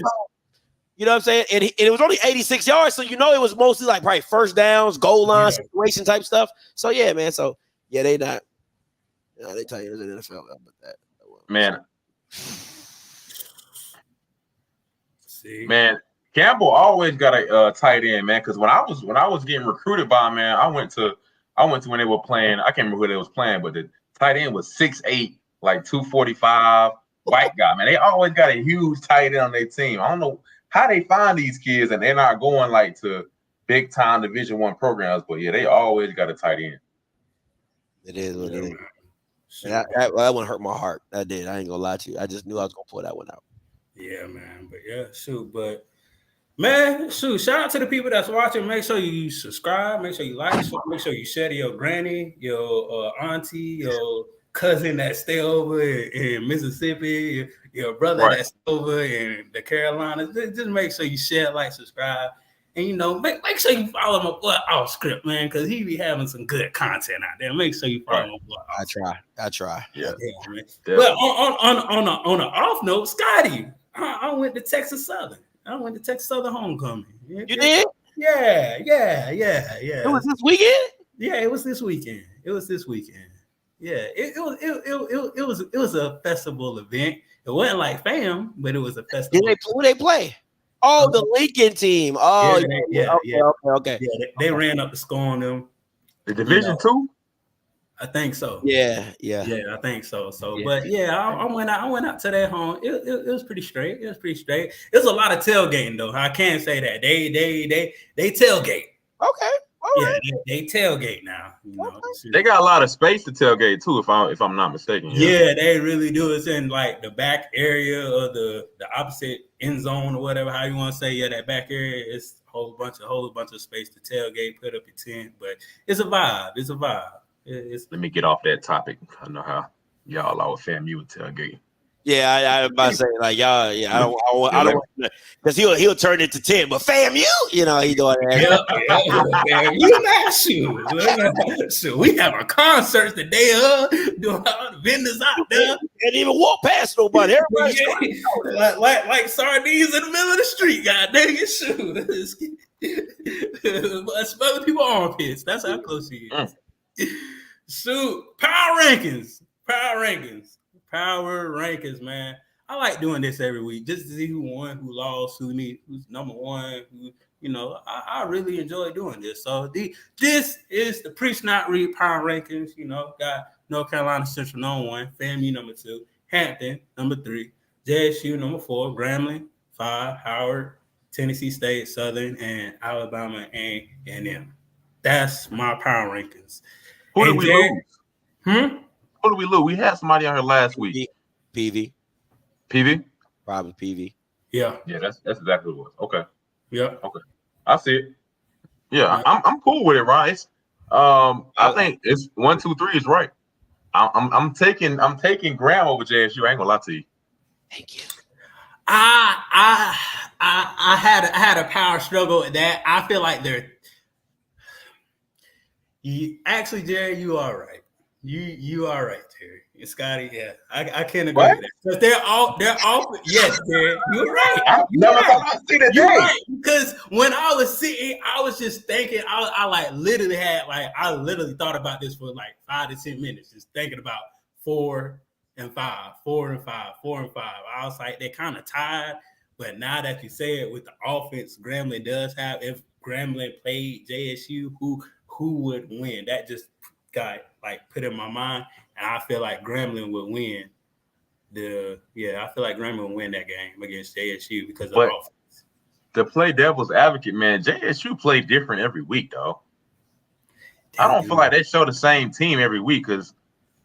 You know what I'm saying? And it was only 86 yards, so it was mostly like probably first downs, goal line situation type stuff. So yeah, man. So yeah, they not. They tell you in the NFL about that. Man. Man, Campbell always got a tight end, man. Because when I was getting recruited by him, man, I went to when they were playing. I can't remember who they was playing, but the tight end was 6'8", like 245, white guy. Man, they always got a huge tight end on their team. I don't know how they find these kids and they're not going like to big time Division I programs, but yeah, they always got a tight end. It is what it is. Shoot. That one hurt my heart. That did. I ain't gonna lie to you. I just knew I was gonna pull that one out. Yeah, man. But yeah, shoot. But man, shoot. Shout out to the people that's watching. Make sure you subscribe. Make sure you like. Make sure you share to your granny, your auntie, your cousin that stay over in Mississippi, your brother that's over in the Carolinas. Just make sure you share, like, subscribe. And, you know, make sure you follow my boy Off Script, man, because he be having some good content out there. Make sure you follow my boy. I try. Yeah. Man. But on an off note, Scotty, I went to Texas Southern. I went to Texas Southern homecoming. You did? Yeah. It was this weekend? Yeah, it was this weekend. Yeah, it was a festival event. It wasn't like fam, but it was a festival. Who they play? Oh, the Lincoln team. Oh, yeah. Okay. Yeah, they ran up the score on them. The Division II? I think so. Yeah, I think so. Yeah. But yeah, I went out to that home. It was pretty straight. It was a lot of tailgating though. I can't say that they tailgate. Okay. All right. Yeah, they tailgate now. You know, they got a lot of space to tailgate too, if I'm not mistaken. Yeah, they really do. It's in like the back area of the opposite end zone or whatever, how you want to say. Yeah, that back area is a whole bunch of space to tailgate, put up your tent. But it's a vibe. Let me get off that topic. I know how y'all are with FAMU with tailgate. Yeah, I was about to say, like, y'all, yeah, I don't because he'll turn it to 10, but FAMU, you know, he doing that. You know, shoot, we have a concert today, doing all the vendors out there. Can't even walk past nobody. Everybody's like sardines in the middle of the street. God dang it, shoot. Smelling people armpits. That's how close he is. Shoot, power rankings, man. I like doing this every week just to see who won, who lost, who's number one. You know, I really enjoy doing this. So this is the pre-snap read power rankings. You know, got North Carolina Central number 1, FAMU number 2, Hampton number 3, JSU number 4, Grambling 5, Howard, Tennessee State, Southern, and Alabama A&M. That's my power rankings. Who did we lose? Who did we lose? We had somebody on here last week. PV? Probably PV. Yeah, that's exactly what it was. Okay. Yeah. Okay. I see it. Yeah, I'm cool with it, Rice. I think it's 1, 2, 3 is right. I'm taking Graham over JSU. I ain't gonna lie to you. Thank you. I had a power struggle with that. I feel like actually, Jerry, you are right. You are right, Terry. And Scotty, yeah, I can't agree with that. Because they're all yes, Terry, you're right. You're right. Because when I was sitting, I was just thinking, I literally thought about this for like 5 to 10 minutes, just thinking about 4 and 5. I was like, they're kind of tied, but now that you say it, with the offense Grambling does have, if Grambling played JSU, who would win? That just got like put in my mind, and I feel like Grambling would win. I feel like Grambling would win that game against JSU because of the offense. To play devil's advocate, man, JSU play different every week, though. I don't feel like they show the same team every week, because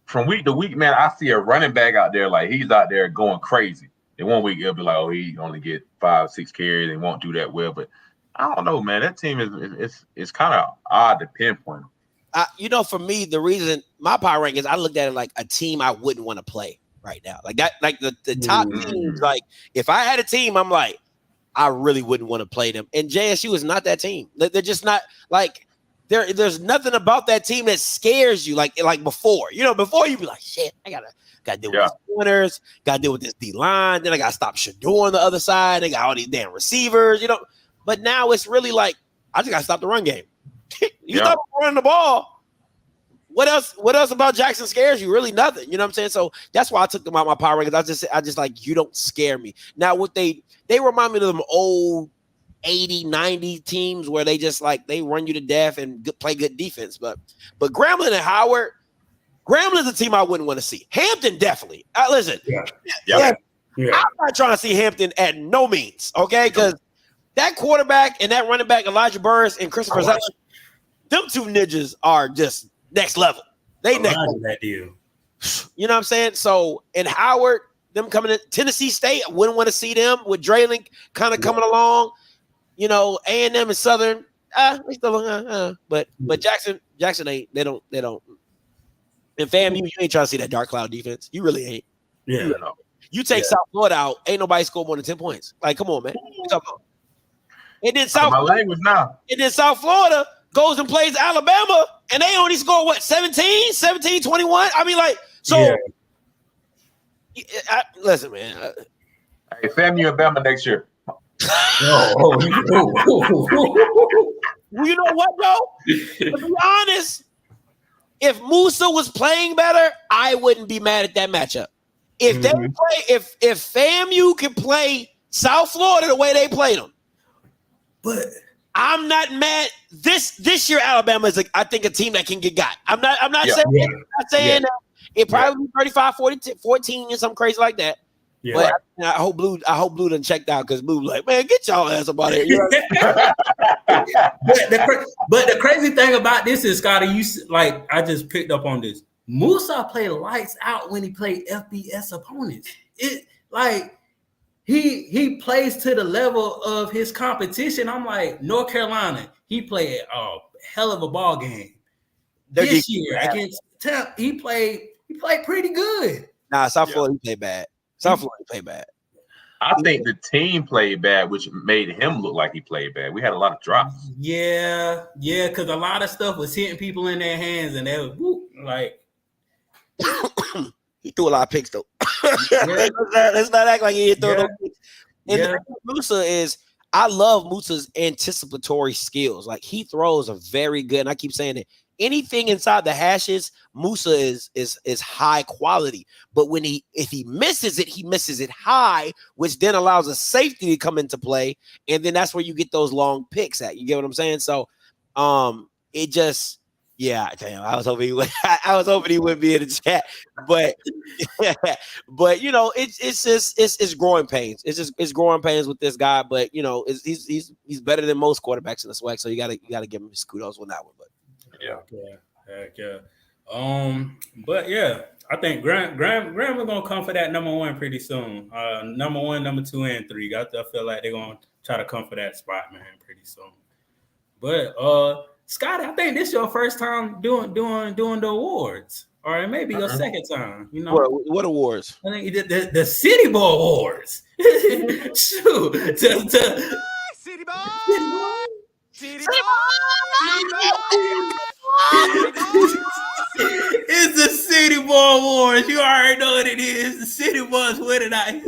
from week to week, man, I see a running back out there like he's out there going crazy. And one week it'll be like, oh, he only get 5-6 carries and won't do that well, but I don't know, man. That team is kind of odd to pinpoint. You know, for me, the reason my power rank is I looked at it like a team I wouldn't want to play right now. Like that, like the top teams. Like if I had a team, I'm like, I really wouldn't want to play them. And JSU is not that team. They're just not like there's nothing about that team that scares you like before. You know, before you be like, shit, I gotta deal with these corners, gotta deal with this D line. Then I gotta stop Shador on the other side. They got all these damn receivers. You know. But now it's really like, I just got to stop the run game. Stop running the ball. What else about Jackson scares you? Really nothing. You know what I'm saying? So that's why I took them out my power rankings. I just like, you don't scare me. Now, what they remind me of them old 80, 90 teams where they just like, they run you to death and play good defense. But Grambling and Howard, Grambling's a team I wouldn't want to see. Hampton, definitely. Listen. Yeah. I'm not trying to see Hampton at no means, okay? Because that quarterback and that running back, Elijah Burris and Christopher Zeller, them two ninjas are just next level. They next level. That deal. You know what I'm saying? So, and Howard, them coming to Tennessee State, I wouldn't want to see them with Draylen kind of coming along. You know, A&M and Southern, they still, but Jackson ain't. They don't. And fam, you ain't trying to see that dark cloud defense. You really ain't. Yeah. You take South Florida out, ain't nobody score more than 10 points. Like, come on, man. And then South Florida goes and plays Alabama, and they only score 17, 21. I mean, like, so. Yeah. Listen, man. Hey, FAMU and Bama next year. You know what, though? To be honest, if Musa was playing better, I wouldn't be mad at that matchup. If they play, if FAMU can play South Florida the way they played them, but I'm not mad. This year, Alabama is, I think, a team that can get got. I'm not saying that it probably be 35, 14 or something crazy like that. Yeah. But I hope Blue done checked out, because Blue like, man, get y'all ass up out of here. You know but the crazy thing about this is, Scotty, I just picked up on this. Musa played lights out when he played FBS opponents. It he plays to the level of his competition. I'm like, North Carolina, he played a hell of a ball game this year against Temp. He played pretty good. Nah, South Florida played bad. I think the team played bad, which made him look like he played bad. We had a lot of drops. Yeah, because a lot of stuff was hitting people in their hands, and they were like. He threw a lot of picks, though. Let's not act like he didn't throw no picks. And the thing with Musa is, I love Musa's anticipatory skills. Like, he throws a very good, and I keep saying it, anything inside the hashes, Musa is high quality. But if he misses it high, which then allows a safety to come into play, and then that's where you get those long picks at. You get what I'm saying? So, it just. Yeah, damn. I was hoping he wouldn't be in the chat, but you know, it's growing pains. It's growing pains with this guy, but you know, he's better than most quarterbacks in the SWAC, so you gotta give him his kudos on that one. But heck yeah. But yeah, I think Graham is gonna come for that number one pretty soon. Number 1, number 2, and 3. I feel like they're gonna try to come for that spot, man, pretty soon. But Scotty, I think this is your first time doing the awards, or it may be your second time. You know what awards? I think you did the City Boy Awards. Shoot, City Boy. It's the City Boy Awards. You already know what it is. The City Boys winning out here.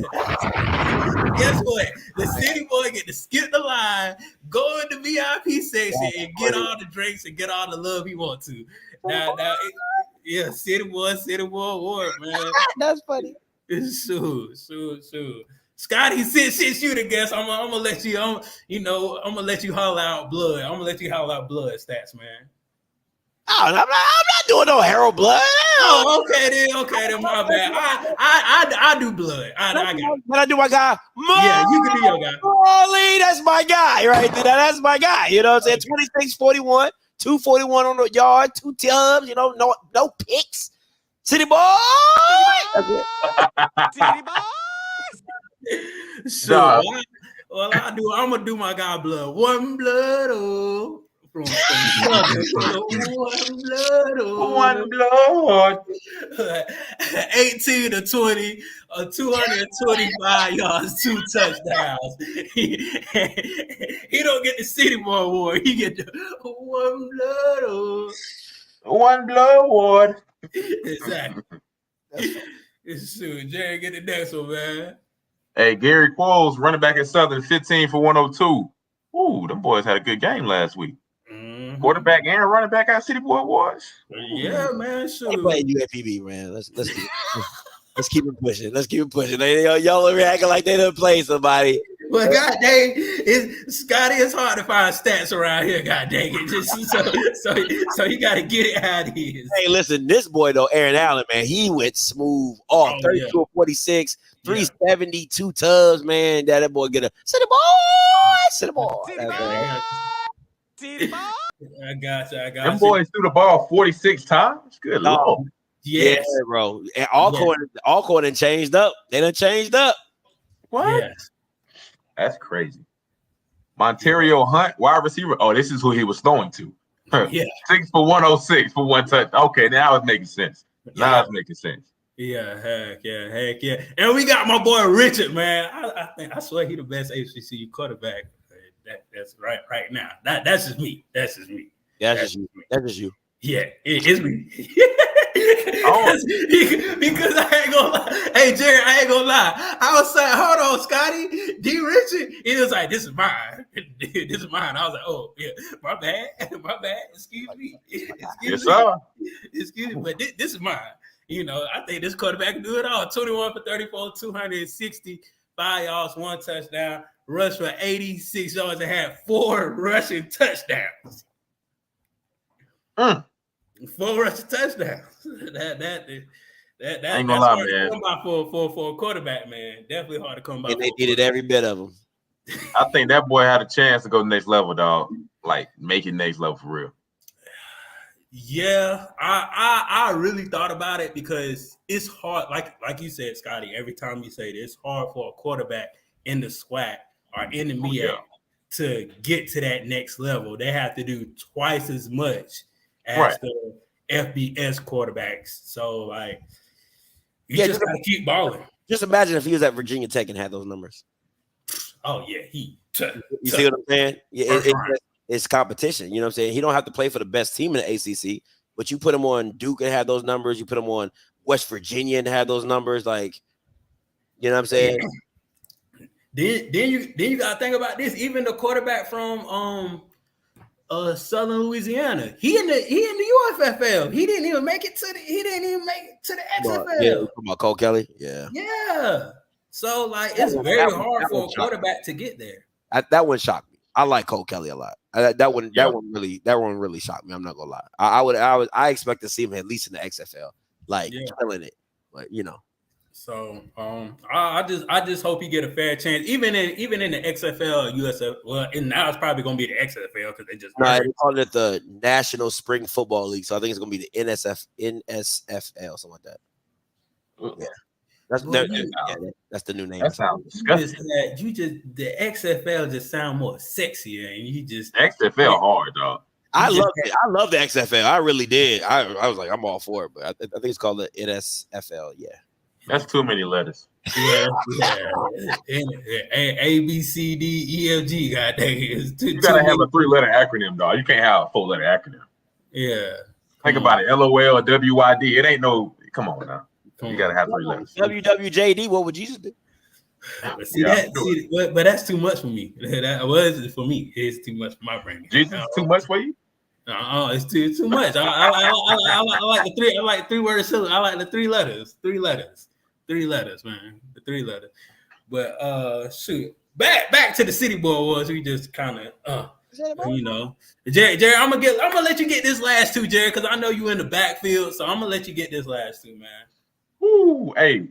Guess what? The City Boy get to skip the line, go in the VIP section, and get all the drinks and get all the love he wants to. Now, City Boy Award, man. That's funny. Shoot. Scotty, since you the guest, I'm gonna let you. I'm gonna let you holler out blood. I'm gonna let you holler out blood stats, man. Oh, I'm not doing no Harold Blood. Oh, okay then, my bad. I do blood. I got it. Can I do my guy? Yeah, you can do your guy. Morley, that's my guy right there. That's my guy. You know what I'm saying? 26-41, 241 on the yard, 2 tubs. You know, no picks. City Boy. City Boy. So, I'm gonna do my guy blood. One blood, oh. From one blood. 18 to 20, 225 yards, 2 touchdowns. He don't get the City Boy Award. He get the one blood award. One blood award. Exactly. Shoot, Jerry, get the next one, man. Hey, Gary Qualls, running back at Southern, 15 for 102. Ooh, them boys had a good game last week. Mm-hmm. Quarterback and running back at City Boy Awards. Yeah, man. Sure. They playing UAPB, man. Let's keep it pushing. Let's keep it pushing. Y'all are acting like they done play somebody. Well, God dang, Scotty, it's hard to find stats around here. God dang it, just so you got to get it how it is. Hey, listen, this boy though, Aaron Allen, man, he went smooth off. 32 or 46, 370, 2 tubs, man. That boy get a city boy. I got you. Them boys threw the ball 46 times. Good Lord. Yes. Yeah, bro. And Alcorn done changed up. They done changed up. What? Yes. That's crazy. Montario Hunt, wide receiver. Oh, this is who he was throwing to. Yeah. 6 for 106 for 1 touch. Okay, now it's making sense. Now it's making sense. Yeah, heck yeah. And we got my boy Richard, man. I swear he the best HBCU quarterback. That's right now. That's just me. That's just you. Yeah, it's me. Because I ain't gonna lie. Hey, Jerry, I ain't gonna lie. I was saying, hold on, Scotty, D. Richard. He was like, this is mine. This is mine. I was like, oh, yeah, my bad. Excuse me. Yes, sir. Excuse me, but this is mine. You know, I think this quarterback can do it all. 21 for 34, 265 yards, 1 touchdown, rushed for 86 yards, and had 4 rushing touchdowns. 4 rushing touchdowns. That ain't gonna lie, man. Come by for a quarterback, man. Definitely hard to come by. And they needed every bit of them. I think that boy had a chance to go next level, dog. Like make it next level for real. Yeah, I really thought about it because it's hard. Like you said, Scotty. Every time you say it, it's hard for a quarterback in the SWAC or in the MEAC to get to that next level. They have to do twice as much as the FBS quarterbacks. So like, you just gotta keep balling. Just imagine if he was at Virginia Tech and had those numbers. Oh yeah, you see what I'm saying? Yeah, it's competition. You know what I'm saying? He don't have to play for the best team in the ACC, but you put him on Duke and have those numbers. You put him on West Virginia and have those numbers. Like, you know what I'm saying? Then you gotta think about this. Even the quarterback from Southern Louisiana, he in the UFFL. He didn't even make it to the XFL. Yeah, about Cole Kelly. Yeah. Yeah. So like, it's very hard for a quarterback to get there. That one shocked me. I like Cole Kelly a lot. That one really shocked me. I'm not gonna lie. I expect to see him at least in the XFL, like killing it. But you know. So I just hope he get a fair chance, even in the XFL, USF. Well, and now it's probably gonna be the XFL because they just they call it the National Spring Football League. So I think it's gonna be the NSFL, something like that. Yeah. That's the new name. That sounds disgusting. The XFL just sound more sexier, and you just XFL hard, dog. I love it. I love the XFL. I really did. I was like, I'm all for it, but I think it's called the NSFL. Yeah. That's too many letters. Yeah. A, B, C, D, E, F, G. God dang it. You gotta have a 3-letter acronym, dog. You can't have a 4-letter acronym. Yeah. Think about it. LOL, WYD. It ain't no. Come on now. You gotta have 3 letters. WWJD. What would Jesus do? But that's too much for me. That was for me. It's too much for my brain. Jesus is too much for you? It's too much. I like the 3. I like 3 words. I like the 3 letters. 3 letters, man. The 3 letters. But shoot, back to the City Boy Awards. We just kind of you know, Jerry. I'm gonna let you get this last 2, Jerry, because I know you in the backfield. So I'm gonna let you get this last 2, man. Ooh, hey,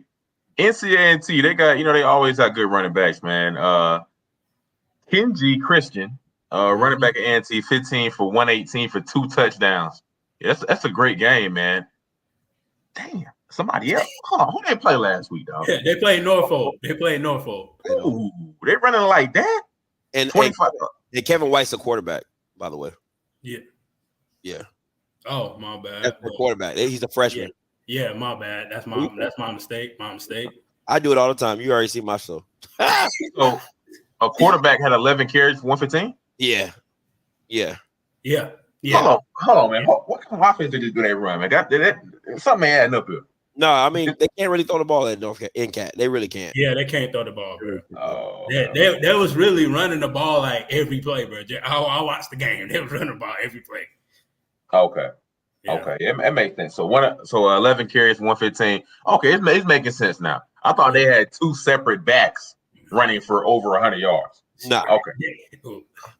NCAA, they got, they always have good running backs, man. Kenji Christian, running back at A&T, 15 for 118 for 2 touchdowns. Yeah, that's a great game, man. Damn, somebody else. Hold on, who they play last week, dog? Yeah, they played Norfolk. Ooh, they running like that? And 25. And Kevin White's a quarterback, by the way. Yeah. Oh, my bad. That's the quarterback. He's a freshman. Yeah, my bad. That's my mistake. I do it all the time. You already see my show. So a quarterback had 11 carries for 115? Yeah. Hold on, man. What kind of offense did they run, man? That something ain't adding up here. No, I mean, they can't really throw the ball at NCAT. They really can't. Yeah, they can't throw the ball, bro. Oh, they was really running the ball like every play, bro. I watched the game. They was running the ball every play. Okay. Yeah. Okay, it makes sense. So 11 carries, 115. Okay, it's making sense now. I thought they had 2 separate backs running for over 100 yards. No. Okay.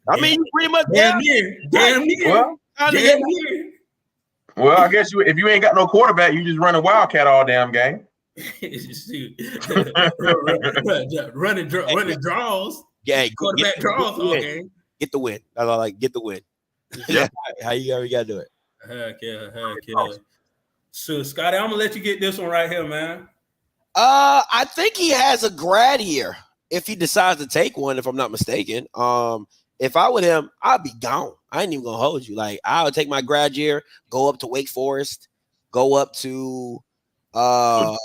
I mean, pretty much damn near. Well, I guess if you ain't got no quarterback, you just run a wildcat all damn game. Shoot. running draws. Yeah, Quarterback draws all game. Get the win. I like get the win. Yeah. How you gotta do it? Heck yeah. So Scotty, I'm gonna let you get this one right here, man. I think he has a grad year if he decides to take one, if I'm not mistaken. If I were him, I'd be gone. I ain't even gonna hold you. Like, I would take my grad year, go up to Wake Forest, go up to Oh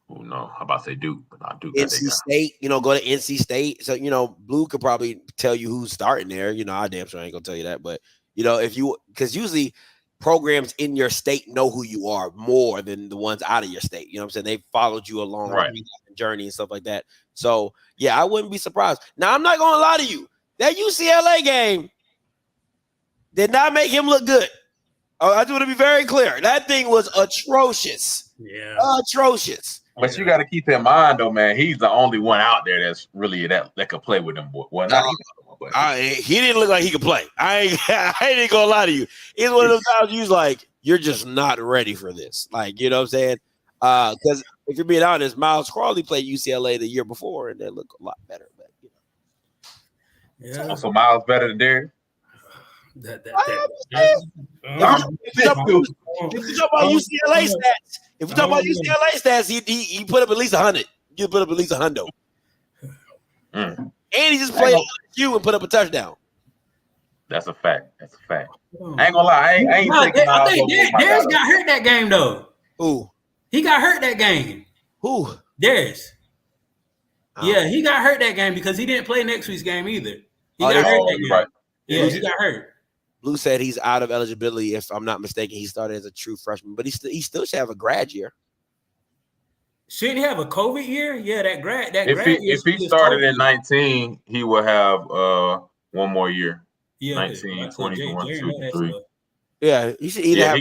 no, I'm about to say Duke, but not Duke. NC State, go to NC State. So, Blue could probably tell you who's starting there. I damn sure ain't gonna tell you that. But because usually programs in your state know who you are more than the ones out of your state. You know what I'm saying? They followed you along the journey and stuff like that. So yeah, I wouldn't be surprised. Now, I'm not gonna lie to you. That UCLA game did not make him look good. I just want to be very clear. That thing was atrocious. Yeah. Atrocious. But you got to keep in mind, though, man, he's the only one out there that's really that could play with them boys. Well, not he didn't look like he could play. I ain't gonna lie to you. It's one of those times you was like, you're just not ready for this. Like, you know what I'm saying? Because if you're being honest, Miles Crawley played UCLA the year before, and they look a lot better. But yeah. So Miles better than Darius? If you talk about UCLA stats, he put up at least 100. He put up at least 100. And he just played you and put up a touchdown. That's a fact. I ain't gonna lie. I ain't taking I think Darius got hurt that game though. Who? He got hurt that game. Who? Darius. Yeah, he got hurt that game because he didn't play next week's game either. He got hurt that game. Right. Yeah, he got hurt. Blue said he's out of eligibility. If I'm not mistaken, he started as a true freshman, but he still should have a grad year. Shouldn't he have a COVID year? Yeah, that grad year. If he started in 19, he will have one more year. Yeah, 19, 20, 21, 2, 3. Yeah, he should either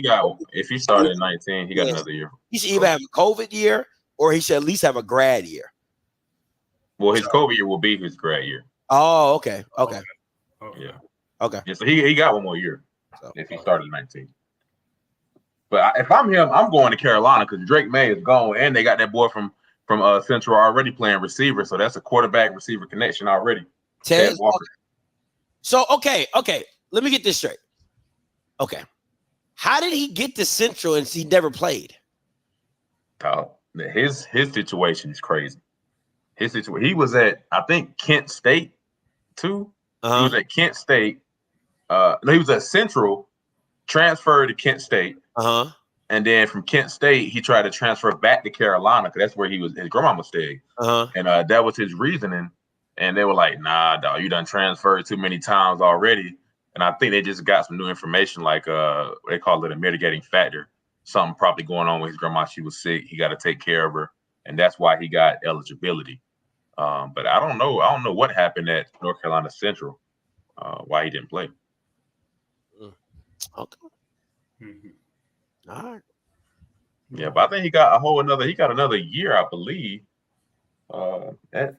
if he started in 19, he got another year. He should either have a COVID year or he should at least have a grad year. Well, his COVID year will be his grad year. Oh, okay. Yeah. Okay. Yeah, so he got one more year if he started in 19. But if I'm him, I'm going to Carolina because Drake May is gone, and they got that boy from Central already playing receiver, so that's a quarterback receiver connection already. Ted Walker. So okay, let me get this straight. Okay, how did he get to Central and he never played? His situation is crazy. His situation. He was at I think Kent State too. He was at Kent State. No, he was at Central, transferred to Kent State. And then from Kent State, he tried to transfer back to Carolina because that's where his grandmama stayed. And that was his reasoning. And they were like, nah, dog, you done transferred too many times already. And I think they just got some new information, like they call it a mitigating factor. Something probably going on with his grandma. She was sick. He got to take care of her. And that's why he got eligibility. But I don't know. I don't know what happened at North Carolina Central, why he didn't play. Okay. All right. Yeah, but I think he got another year, I believe, at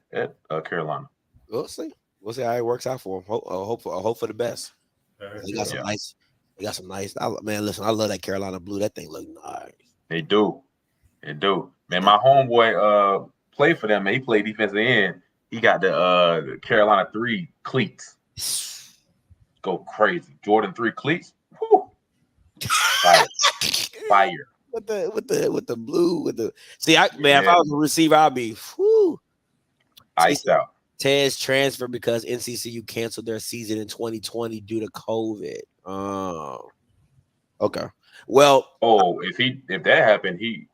Carolina. We'll see how it works out for him. Hope for the best. They got some nice. Man, listen, I love that Carolina blue. That thing look nice. They do. Man, my homeboy played for them. Man, he played defensive end. He got the Carolina 3 cleats. Go crazy. Jordan 3 cleats. Whew. Fire. With the blue if I was a receiver, I'd be iced out. Tez transferred because NCCU canceled their season in 2020 due to COVID. Okay. Well, if that happened, he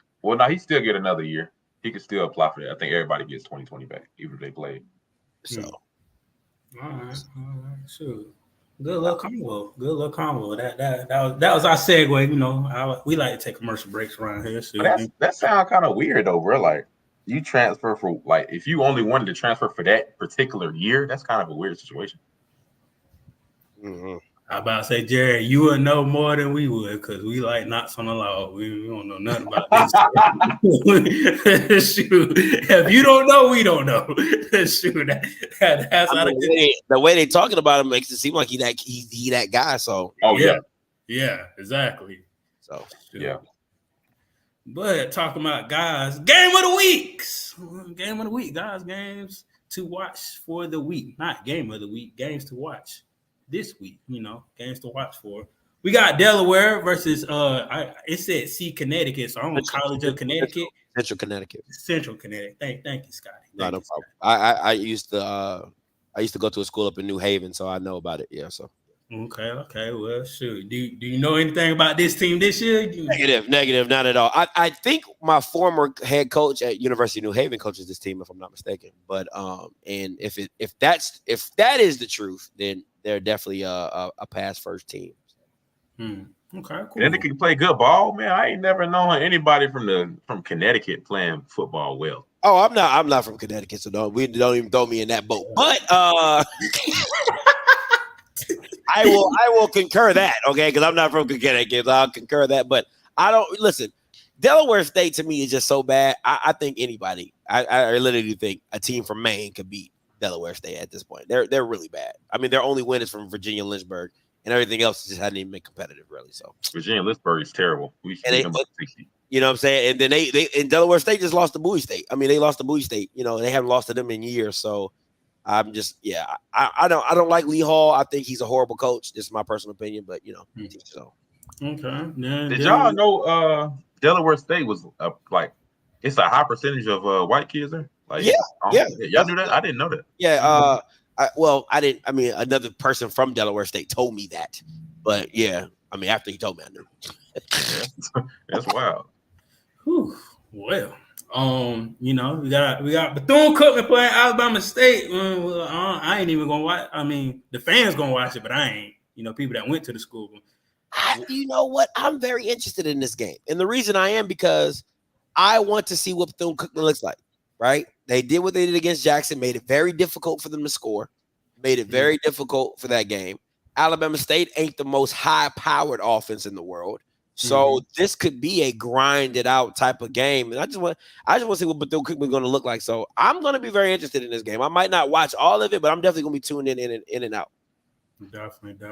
still get another year. He could still apply for that. I think everybody gets 2020 back, even if they played. So, all right, sure. Good little combo. That was our segue. We like to take commercial breaks around here. So. That sounds kind of weird though, bro. Like you transfer for if you only wanted to transfer for that particular year, that's kind of a weird situation. Mm-hmm. I about to say, Jared, you would know more than we would because we like knots on the law. We don't know nothing about this. Shoot, if you don't know, we don't know. Shoot, that's how the way they talking about him makes it seem like he that guy. So yeah, exactly. So yeah. But talking about guys, game of the weeks. Game of the week, guys, games to watch for the week. Not game of the week, games to watch this week, games to watch for. We got Delaware versus it said Connecticut, so I'm on College of Connecticut. Central Connecticut. Central Connecticut. Thank you, Scotty. No problem. I used to go to a school up in New Haven, so I know about it. Yeah, so. Okay. Well, sure. Do you know anything about this team this year? Negative, not at all. I think my former head coach at University of New Haven coaches this team, if I'm not mistaken. But and if that is the truth, then they're definitely a pass first team. Okay, cool. And they can play good ball, man. I ain't never known anybody from Connecticut playing football well. Oh, I'm not from Connecticut, so don't even throw me in that boat. But I will concur that, okay, because I'm not from Connecticut. So I'll concur that, but I don't listen. Delaware State to me is just so bad. I think anybody, I literally think a team from Maine could beat Delaware State at this point. They're really bad. I mean, their only win is from Virginia Lynchburg, and everything else just hadn't even been competitive, really. So Virginia Lynchburg is terrible. We should them about 60. You know what I'm saying? And then they in Delaware State just lost to Bowie State. I mean, they lost to Bowie State. They haven't lost to them in years. So I'm just I don't like Lee Hall. I think he's a horrible coach. This is my personal opinion, but so. Okay. Did y'all know Delaware State was it's a high percentage of white kids there? Yeah. Y'all knew that? I didn't know that. Yeah. I didn't. I mean, another person from Delaware State told me that, but yeah. I mean, after he told me, I knew. That's wild. Whew. Well, we got Bethune-Cookman playing Alabama State. I ain't even gonna watch. I mean, the fans gonna watch it, but I ain't. People that went to the school. You know what? I'm very interested in this game, and the reason I am because I want to see what Bethune-Cookman looks like. Right? They did what they did against Jackson, made it very difficult for them to score, made it very difficult for that game. Alabama State ain't the most high-powered offense in the world. So this could be a grinded out type of game. And I just want to see what Bethune-Cookman is going to look like. So I'm going to be very interested in this game. I might not watch all of it, but I'm definitely going to be tuned in and out. Definitely.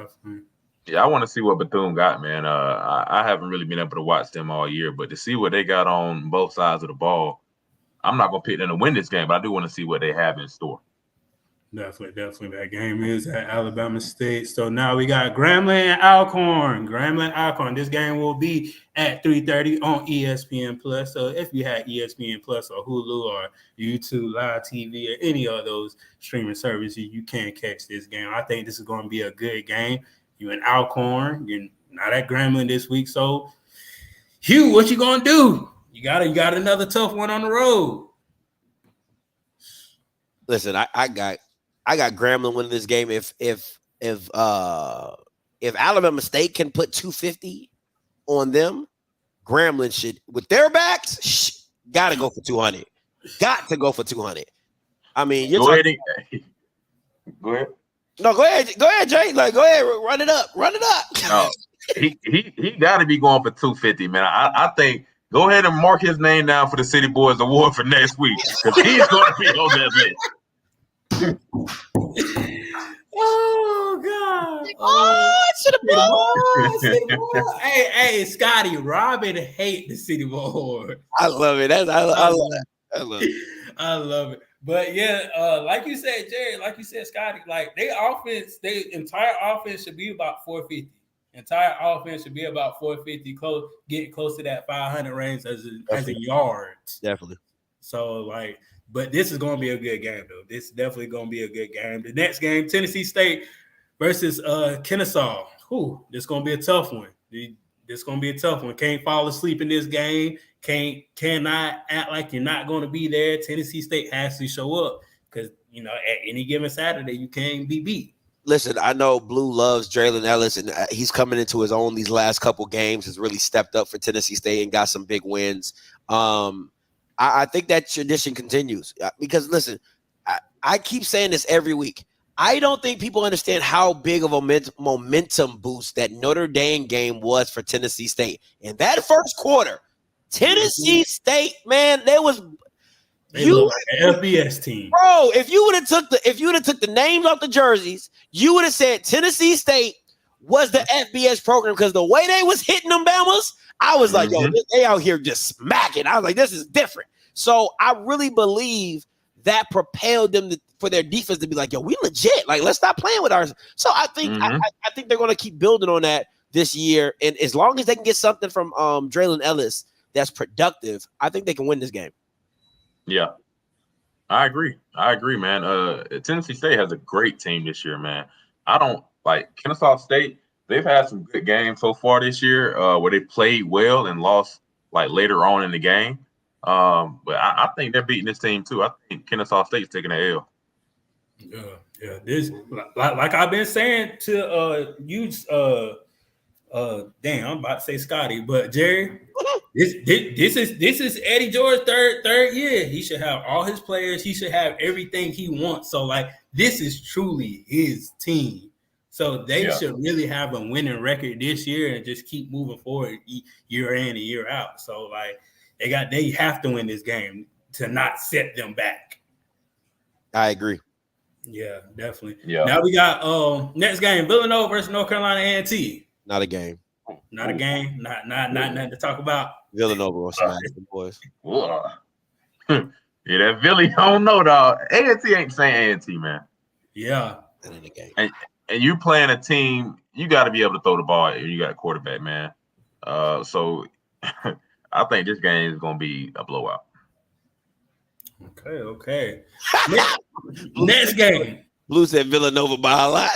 Yeah, I want to see what Bethune got, man. I haven't really been able to watch them all year, but to see what they got on both sides of the ball, I'm not going to pick them to win this game, but I do want to see what they have in store. Definitely. That game is at Alabama State. So now we got Grambling and Alcorn. This game will be at 3:30 on ESPN Plus. So if you had ESPN Plus or Hulu or YouTube Live TV or any of those streaming services, you can catch this game. I think this is going to be a good game. You in Alcorn, you're not at Grambling this week. So, Hugh, what you gonna do? You got another tough one on the road. Listen, I got Grambling winning this game. If Alabama State can put 250 on them, Grambling should, with their backs, got to go for 200. Got to go for 200. I mean, Go ahead. No, go ahead, Jay. Go ahead, run it up. No, he got to be going for 250, man. I think. Go ahead and mark his name down for the City Boys Award for next week because he's going to be on that list. Oh God! Hey, Scotty, Robin hate the City Boys. I love it. I love it. I love it. But yeah, like you said, Jerry, like you said, Scotty, like their entire offense should be about 450. Entire offense should be about 450, getting close to that 500 range as in yards. Definitely. So, but this is going to be a good game, though. This is definitely going to be a good game. The next game, Tennessee State versus Kennesaw. This is going to be a tough one. This is going to be a tough one. Can't fall asleep in this game. Cannot act like you're not going to be there. Tennessee State has to show up because, at any given Saturday, you can't be beat. Listen, I know Blue loves Draylen Ellis, and he's coming into his own these last couple games. Has really stepped up for Tennessee State and got some big wins. I think that tradition continues because, listen, I keep saying this every week. I don't think people understand how big of a momentum boost that Notre Dame game was for Tennessee State. In that first quarter, Tennessee State, man, they look like an FBS team, bro. If you would have took the names off the jerseys, you would have said Tennessee State was the FBS program because the way they was hitting them Bamas, I was like, yo, they out here just smacking. I was like, this is different. So I really believe that propelled them for their defense to be like, yo, we legit. Like, let's stop playing with ours. So I think I think they're going to keep building on that this year. And as long as they can get something from Draylon Ellis that's productive, I think they can win this game. Yeah. I agree, man. Tennessee State has a great team this year, man. I don't like Kennesaw State. They've had some good games so far this year where they played well and lost like later on in the game. But I think they're beating this team too. I think Kennesaw State's taking an L. Yeah. This like I've been saying to you. Damn, I'm about to say Scotty, but Jerry, this is Eddie George's third year. He should have all his players. He should have everything he wants. So like, this is truly his team. So they should really have a winning record this year and just keep moving forward year in and year out. So like, they have to win this game to not set them back. I agree. Yeah, definitely. Yeah. Now we got next game, Villanova versus North Carolina A&T. Not a game. Not a game. Not nothing to talk about. Villanova will smash the boys. Yeah, that Villy, I don't know, dog. A&T ain't saying A&T, man. Yeah. Not in the game. And you playing a team, you got to be able to throw the ball. You got a quarterback, man. So I think this game is going to be a blowout. Okay. Next game. Blue said Villanova by a lot.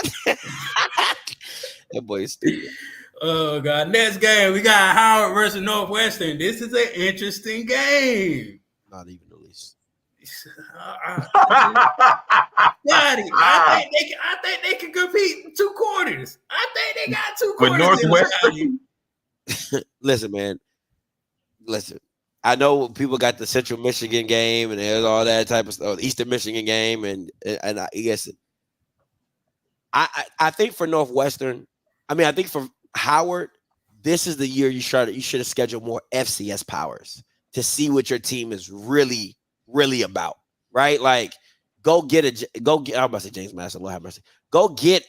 That boy is stupid. Oh, God. Next game, we got Howard versus Northwestern. This is an interesting game. Not even the least. Daddy, I think they can compete in 2 quarters. I think they got 2 quarters. With Northwestern? Listen, man. Listen. I know people got the Central Michigan game and there's all that type of stuff, Eastern Michigan game, and I guess I think for Northwestern, I think for Howard, this is the year you should have scheduled more FCS powers to see what your team is really, really about, right? Like, I'm about to say James Madison, Lord have mercy. Go get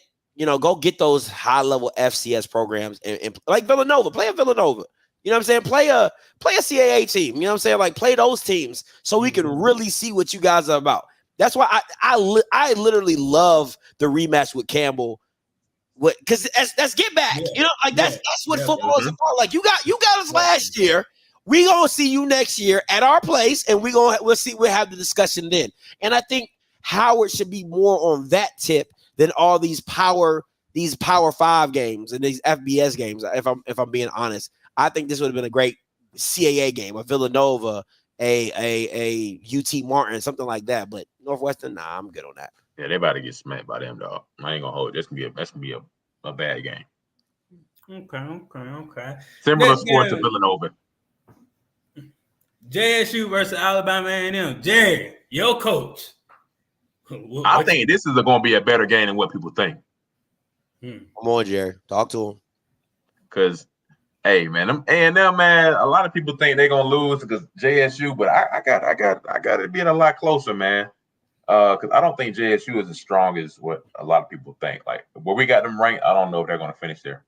those high level FCS programs and like Villanova, play a Villanova. You know what I'm saying? Play a CAA team. You know what I'm saying? Like, play those teams so we can really see what you guys are about. That's why I literally love the rematch with Campbell, because that's get back. Yeah. You know, like that's what football is about. Like, you got us last year. We gonna see you next year at our place, and we'll have the discussion then. And I think Howard should be more on that tip than all these Power 5 games and these FBS games. If I'm being honest. I think this would have been a great CAA game, a Villanova, a UT Martin, something like that. But Northwestern, nah, I'm good on that. Yeah, they about to get smacked by them, dog. I ain't gonna hold it. That's gonna be a bad game. Okay. Similar score to Villanova. JSU versus Alabama A&M. Jerry, your coach. I think this is going to be a better game than what people think. Come on, Jerry. Talk to him. Because, hey, man, them A&M, man, a lot of people think they're going to lose because JSU, but I got it being a lot closer, man. Because I don't think JSU is as strong as what a lot of people think. Like, where we got them ranked, I don't know if they're going to finish there.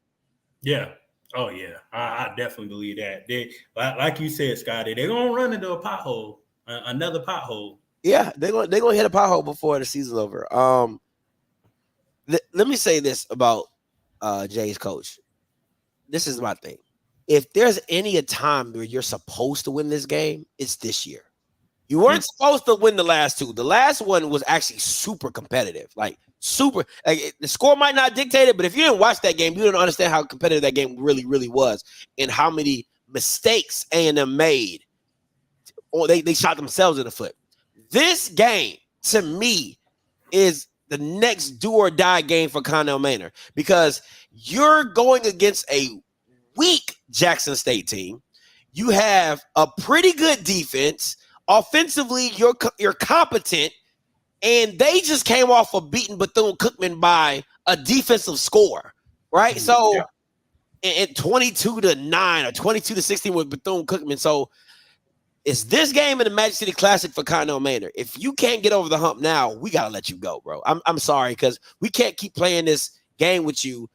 Yeah. Oh, yeah. I definitely believe that. They, like you said, Scotty, they're going to run into a pothole, another pothole. Yeah, they're gonna hit a pothole before the season's over. Let me say this about Jay's coach. This is my thing. If there's any time where you're supposed to win this game, it's this year. You weren't supposed to win the last two. The last one was actually super competitive, like super. Like, the score might not dictate it, but if you didn't watch that game, you didn't understand how competitive that game really, really was, and how many mistakes A&M made, or they shot themselves in the foot. This game, to me, is the next do or die game for Connell Manor, because you're going against a weak Jackson State team. You have a pretty good defense. Offensively, you're competent, and they just came off of beating Bethune-Cookman by a defensive score, right? So, at 22-9 or 22-16 with Bethune-Cookman. So, it's this game in the Magic City Classic for Connell Manor. If you can't get over the hump now, we gotta let you go, bro. I'm sorry, because we can't keep playing this game with you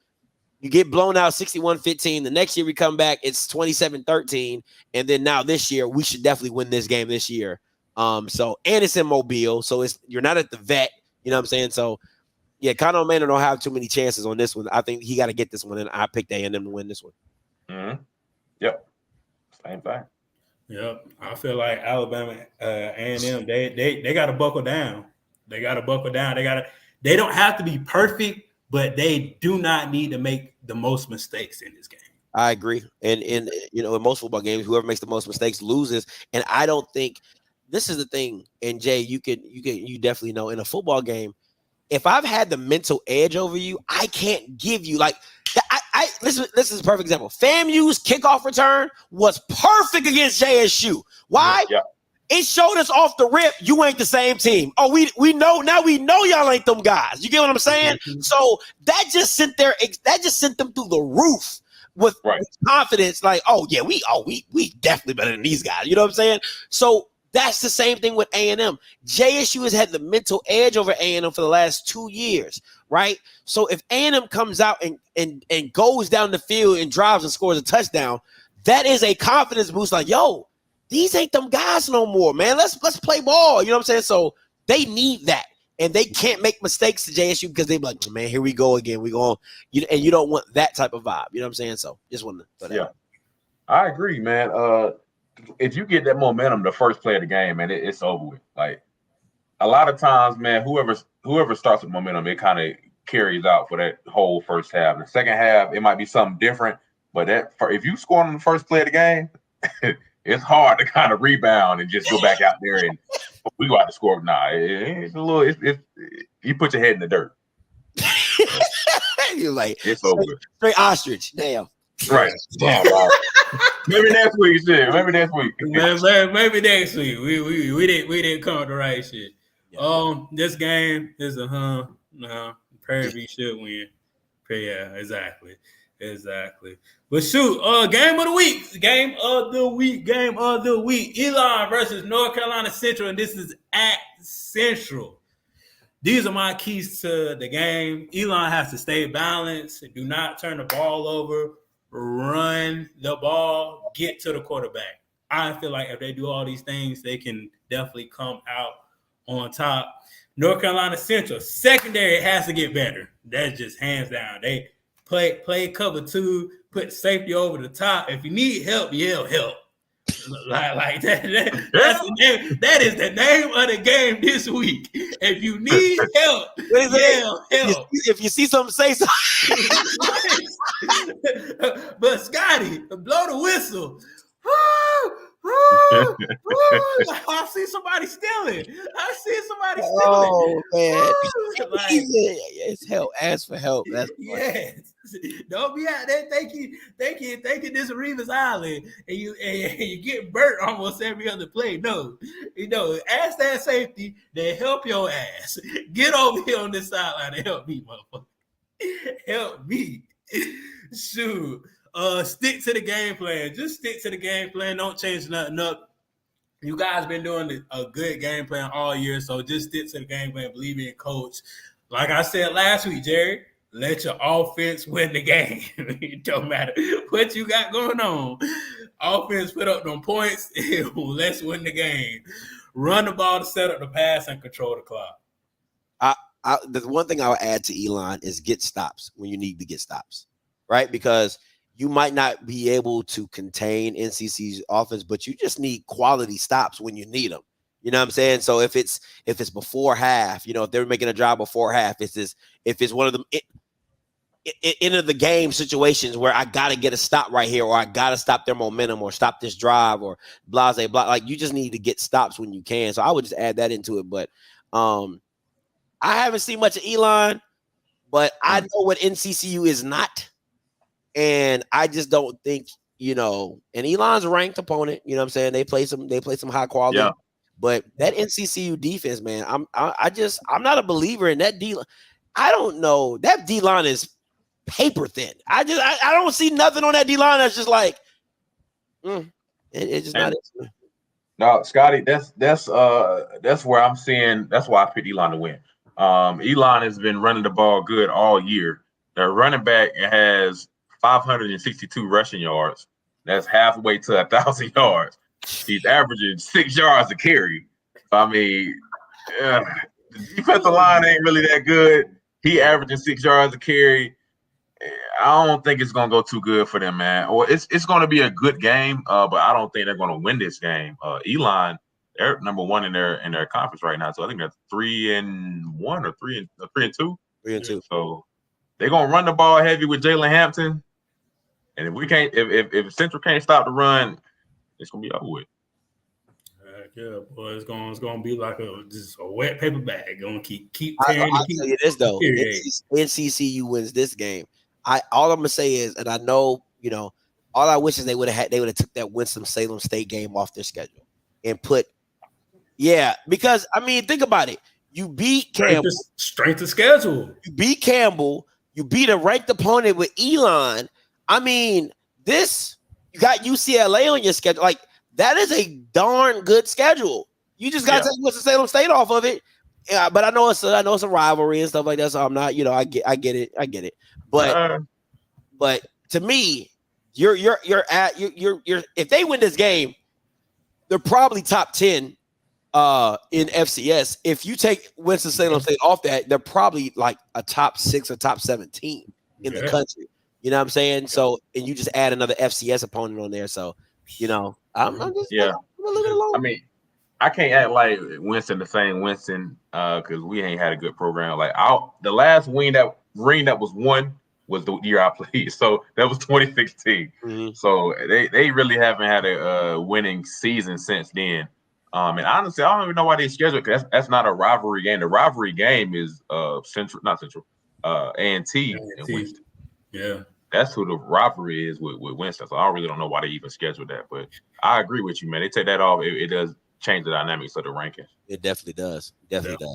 You get blown out 61-15. The next year we come back, it's 27-13. And then now this year, we should definitely win this game this year. So and it's in Mobile, so you're not at the vet, you know what I'm saying? So yeah, Conor Manor don't have too many chances on this one. I think he got to get this one, and I picked A&M to win this one. Mm-hmm. Yep. Same thing. Yep. I feel like Alabama, A&M, they got to buckle down. They got to buckle down. They don't have to be perfect, but they do not need to make the most mistakes in this game. I agree. And in most football games, whoever makes the most mistakes loses. And I don't think this is the thing. And Jay, you definitely know in a football game, if I've had the mental edge over you, I can't give you like this is a perfect example. FAMU's kickoff return was perfect against JSU. Why? Yeah. It showed us off the rip, you ain't the same team. Oh, we know now. We know y'all ain't them guys. You get what I'm saying? Mm-hmm. So that just sent them through the roof with confidence. Like, oh yeah, we definitely better than these guys. You know what I'm saying? So that's the same thing with A&M. JSU has had the mental edge over A&M for the last 2 years, right? So if A&M comes out and goes down the field and drives and scores a touchdown, that is a confidence boost. Like, yo, these ain't them guys no more, man. Let's play ball. You know what I'm saying? So they need that. And they can't make mistakes to JSU because they're like, man, here we go again. And you don't want that type of vibe. You know what I'm saying? So just want to. Yeah, I agree, man. If you get that momentum, the first play of the game, man, it's over with. Like a lot of times, man, whoever starts with momentum, it kind of carries out for that whole first half. The second half, it might be something different, but if you score on the first play of the game, it's hard to kind of rebound and just go back out there and we got to score. Nah, it's a little. You put your head in the dirt. You're like it's over. Straight ostrich. Damn. Right. Damn. Maybe next week, shit. Maybe next week. Maybe next week. We didn't come with the right shit. Yeah. This game is a Prairie View should win. Yeah, exactly. But shoot, game of the week. Elon versus North Carolina Central, and this is at Central. These are my keys to the game. Elon has to stay balanced, do not turn the ball over, run the ball, get to the quarterback. I feel like if they do all these things, they can definitely come out on top. North Carolina Central, secondary has to get better. That's just hands down. They play cover 2, put safety over the top. If you need help, yell help. Like that. That's the name. That is the name of the game this week. If you need help, yell help. If you see something, say something. But Scotty, blow the whistle. I see somebody stealing. Oh man, it's help. Ask for help. That's yes. Don't be out there thinking this is Revis Island and you get burnt almost every other play. No, ask that safety to help your ass. Get over here on this sideline and help me, motherfucker. Help me. Shoot. Stick to the game plan. Just stick to the game plan. Don't change nothing up. You guys been doing a good game plan all year, so just stick to the game plan. Believe in coach. Like I said last week, Jerry, let your offense win the game. It don't matter what you got going on. Offense put up them points. Let's win the game. Run the ball to set up the pass and control the clock. The one thing I would add to Elon is get stops when you need to get stops, right? Because you might not be able to contain NCC's offense, but you just need quality stops when you need them. You know what I'm saying? So if it's before half, if they're making a drive before half, if it's one of them end of the game situations where I got to get a stop right here, or I got to stop their momentum, or stop this drive, or blah. Like you just need to get stops when you can. So I would just add that into it. But I haven't seen much of Elon, but I know what NCCU is not. And I just don't think, and Elon's a ranked opponent, you know what I'm saying? They play some high quality, but that NCCU defense, man, I'm not a believer in that D. I don't know. That D line is paper thin. I don't see nothing on that D line that's just like, it's just not it. No, Scotty, that's where I'm seeing. That's why I picked Elon to win. Elon has been running the ball good all year. Their running back has 562 rushing yards. That's halfway to 1,000 yards. He's averaging 6 yards a carry. I mean, the defensive line ain't really that good. He averaging 6 yards a carry. I don't think it's gonna go too good for them, man. Or it's gonna be a good game, but I don't think they're gonna win this game. Elon, they're number one in their conference right now, so I think they're 3-1 or 3-2. 3-2. So they're gonna run the ball heavy with Jalen Hampton, and if Central can't stop the run, it's gonna be over with. Yeah, boy, it's gonna be like just a wet paper bag. Gonna keep I'll tearing. tell you this though, NCCU wins this game. All I'm gonna say is, and I know, all I wish is they would have took that Winston-Salem State game off their schedule and put, because I mean, think about it. You beat Campbell, strength of schedule. You beat Campbell. You beat a ranked opponent with Elon. I mean, you got UCLA on your schedule. Like, that is a darn good schedule. You just got to take Winston-Salem State off of it. Yeah, but I know it's a rivalry and stuff like that. So I'm not, I get it. But to me, you're if they win this game, they're probably top 10 in FCS. If you take Winston-Salem State off that, they're probably like a top 6 or top 7 team in the country. You know what I'm saying? So, and you just add another FCS opponent on there. So, I'm just I'm a little bit alone. I mean, I can't act like Winston the same Winston because we ain't had a good program. Like the last ring that was won was the year I played, so that was 2016. Mm-hmm. So they really haven't had a winning season since then. And honestly, I don't even know why they scheduled it because that's not a rivalry game. The rivalry game is A&T in Winston. Yeah. That's who the rivalry is with Winston. So I really don't know why they even scheduled that. But I agree with you, man. They take that off. It does change the dynamics of the rankings. It definitely does. Definitely.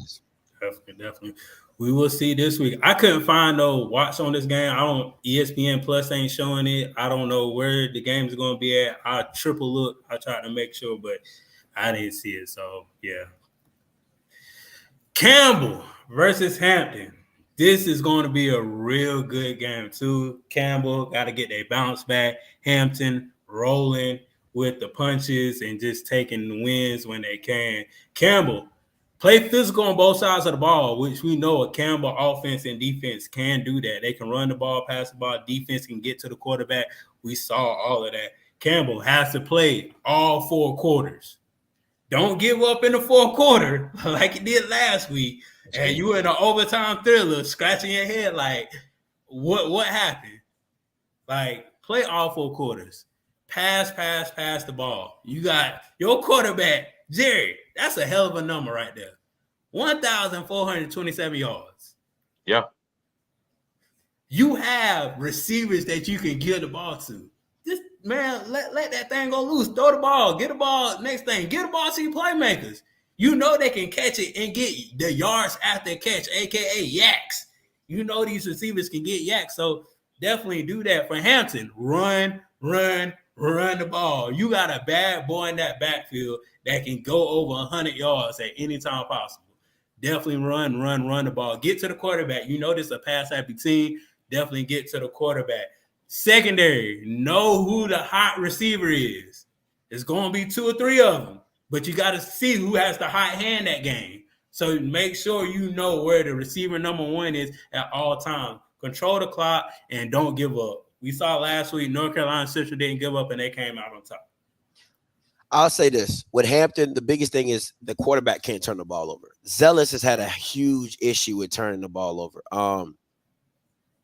We will see this week. I couldn't find no watch on this game. ESPN Plus ain't showing it. I don't know where the game is going to be at. I triple look. I tried to make sure, but I didn't see it. So, yeah. Campbell versus Hampton. This is going to be a real good game, too. Campbell got to get their bounce back. Hampton rolling with the punches and just taking the wins when they can. Campbell, play physical on both sides of the ball, which we know a Campbell offense and defense can do that. They can run the ball, pass the ball. Defense can get to the quarterback. We saw all of that. Campbell has to play all 4 quarters. Don't give up in the 4th quarter like you did last week. And you in an overtime thriller, scratching your head like, what happened? Like, play all 4 quarters. Pass the ball. You got your quarterback, Jerry. That's a hell of a number right there. 1,427 yards. Yeah. You have receivers that you can give the ball to. Just, man, let that thing go loose. Throw the ball. Get the ball. Next thing, get the ball to your playmakers. You know they can catch it and get the yards after catch, a.k.a. yaks. You know these receivers can get yaks, so definitely do that. For Hampton, run the ball. You got a bad boy in that backfield that can go over 100 yards at any time possible. Definitely run the ball. Get to the quarterback. You know this is a pass-happy team. Definitely get to the quarterback. Secondary, know who the hot receiver is. It's going to be 2 or 3 of them. But you got to see who has the hot hand that game. So make sure you know where the receiver number 1 is at all times. Control the clock and don't give up. We saw last week North Carolina Central didn't give up and they came out on top. I'll say this. With Hampton, the biggest thing is the quarterback can't turn the ball over. Zealous has had a huge issue with turning the ball over.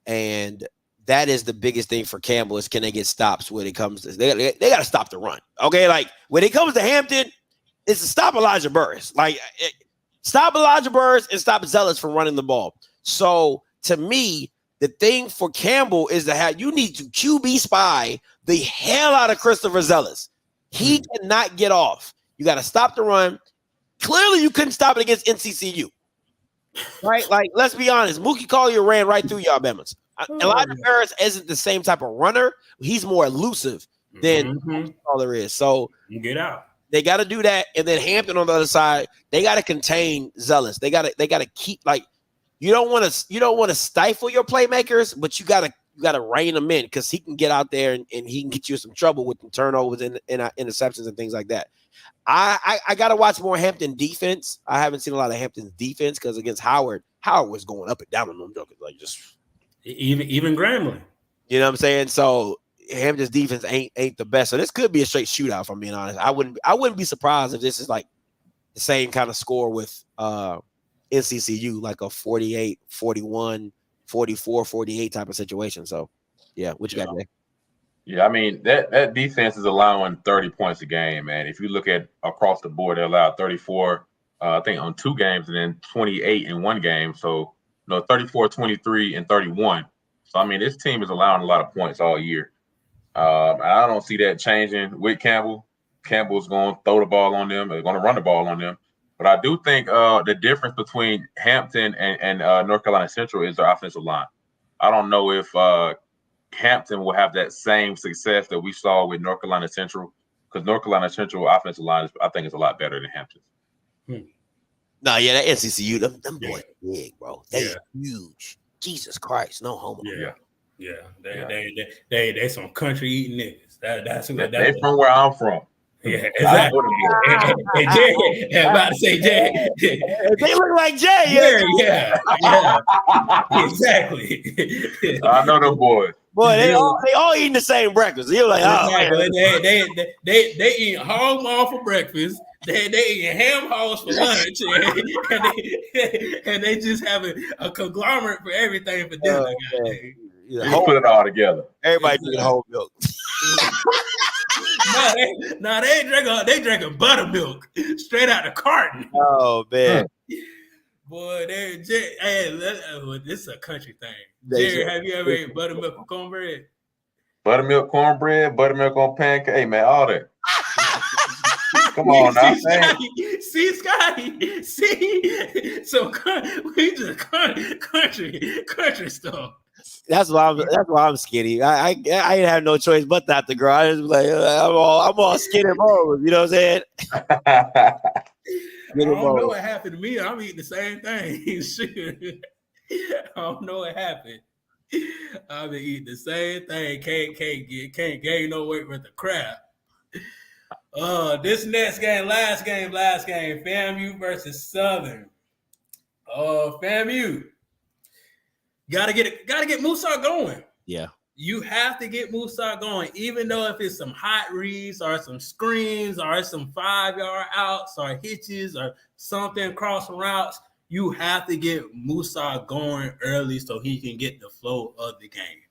And that is the biggest thing for Campbell is can they get stops when it comes to they got to stop the run. Okay, like when it comes to Hampton, it's to stop Elijah Burris. Stop Elijah Burris and stop Zealous from running the ball. So to me, the thing for Campbell is you need to QB spy the hell out of Christopher Zealous. He cannot get off. You got to stop the run. Clearly, you couldn't stop it against NCCU. Right? Like, let's be honest. Mookie Collier ran right through y'all Bama's. Elijah Burris isn't the same type of runner. He's more elusive than Mookie Collier is. So you get out. They got to do that, and then Hampton on the other side, they got to contain Zealous. They got to keep you don't want to stifle your playmakers, but you gotta rein them in because he can get out there and he can get you in some trouble with the turnovers and interceptions and things like that. I gotta watch more Hampton defense. I haven't seen a lot of Hampton's defense because against Howard was going up and down on them jokers, like just even Grambling. You know what I'm saying? So Hampton's defense ain't the best. So this could be a straight shootout, if I'm being honest. I wouldn't be surprised if this is like the same kind of score with NCCU, like a 48, 41, 44, 48 type of situation. So yeah, what you got, Jay? Yeah, I mean, that defense is allowing 30 points a game, man. If you look at across the board, they allowed 34, I think, on 2 games and then 28 in 1 game. So, 34, 23, and 31. So, I mean, this team is allowing a lot of points all year. I don't see that changing with Campbell. Campbell's going to throw the ball on them. They're going to run the ball on them. But I do think the difference between Hampton and North Carolina Central is their offensive line. I don't know if Hampton will have that same success that we saw with North Carolina Central, because North Carolina Central offensive line, I think, is a lot better than Hampton's. No, yeah, that NCCU, them boys big, bro. They huge. Jesus Christ, no homo. Yeah. They some country eating niggas. That's who they from where I'm from. Yeah, exactly. And Jay, I'm about to say Jay. They look like Jay. Yeah. Exactly. I know them boys. Boy, they all eating the same breakfast. You're like, exactly. They eat hog maw for breakfast. They eat ham hocks for lunch, and they just have a conglomerate for everything for dinner. You put it all together. Everybody drinking whole milk. They drinking buttermilk straight out the carton. Oh man. Boy, this is a country thing. Jerry, have you ever ate buttermilk and cornbread? Buttermilk cornbread, buttermilk on pancake, hey man, all that. Come on now, Scotty. See, so we just country stuff. That's why I'm skinny. I ain't have no choice but to have to grow. I just like I'm all skinny bones. You know what I'm saying? I don't know what happened to me. I'm eating the same thing. I don't know what happened. I've been eating the same thing. Can't gain no weight with the crap. This next game, last game. FAMU versus Southern. FAMU. Gotta get Musa going. Yeah. You have to get Musa going, even though if it's some hot reads or some screens or some 5-yard outs or hitches or something crossing routes, you have to get Musa going early so he can get the flow of the game.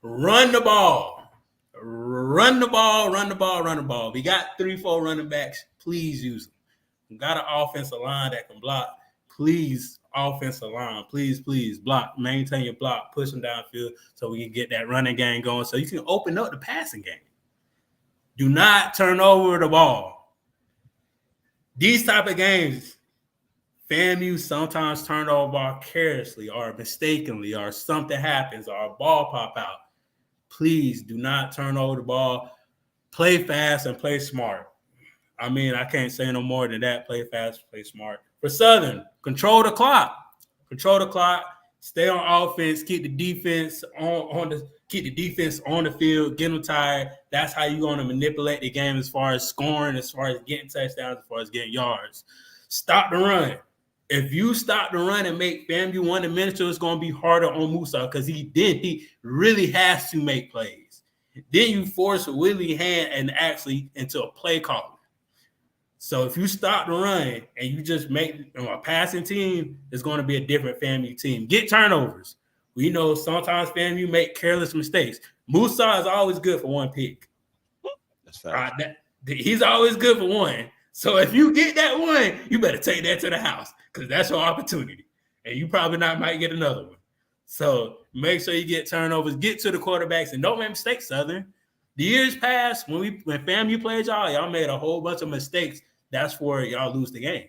Run the ball. We got 3-4 running backs. Please use them. We got an offensive line that can block. Please, offensive line, please block. Maintain your block. Push them downfield so we can get that running game going so you can open up the passing game. Do not turn over the ball. These type of games, FAMU sometimes turn over the ball carelessly or mistakenly or something happens or a ball pop out. Please do not turn over the ball. Play fast and play smart. I mean, I can't say no more than that. Play fast, play smart. For Southern, control the clock. Stay on offense. Keep the defense on the field. Get them tired. That's how you're going to manipulate the game as far as scoring, as far as getting touchdowns, as far as getting yards. Stop the run. If you stop the run and make FAMU one-dimensional, it's going to be harder on Musa because he really has to make plays. Then you force Willie Hand and actually into a play call. So if you stop the run and you just make a passing team, it's going to be a different FAMU team. Get turnovers. We know sometimes FAMU make careless mistakes. Musa is always good for one pick. That's fair. He's always good for one. So if you get that one, you better take that to the house because that's your opportunity. And you probably might get another one. So make sure you get turnovers, get to the quarterbacks, and don't make mistakes, Southern. The years past, when FAMU played y'all made a whole bunch of mistakes. That's where y'all lose the game.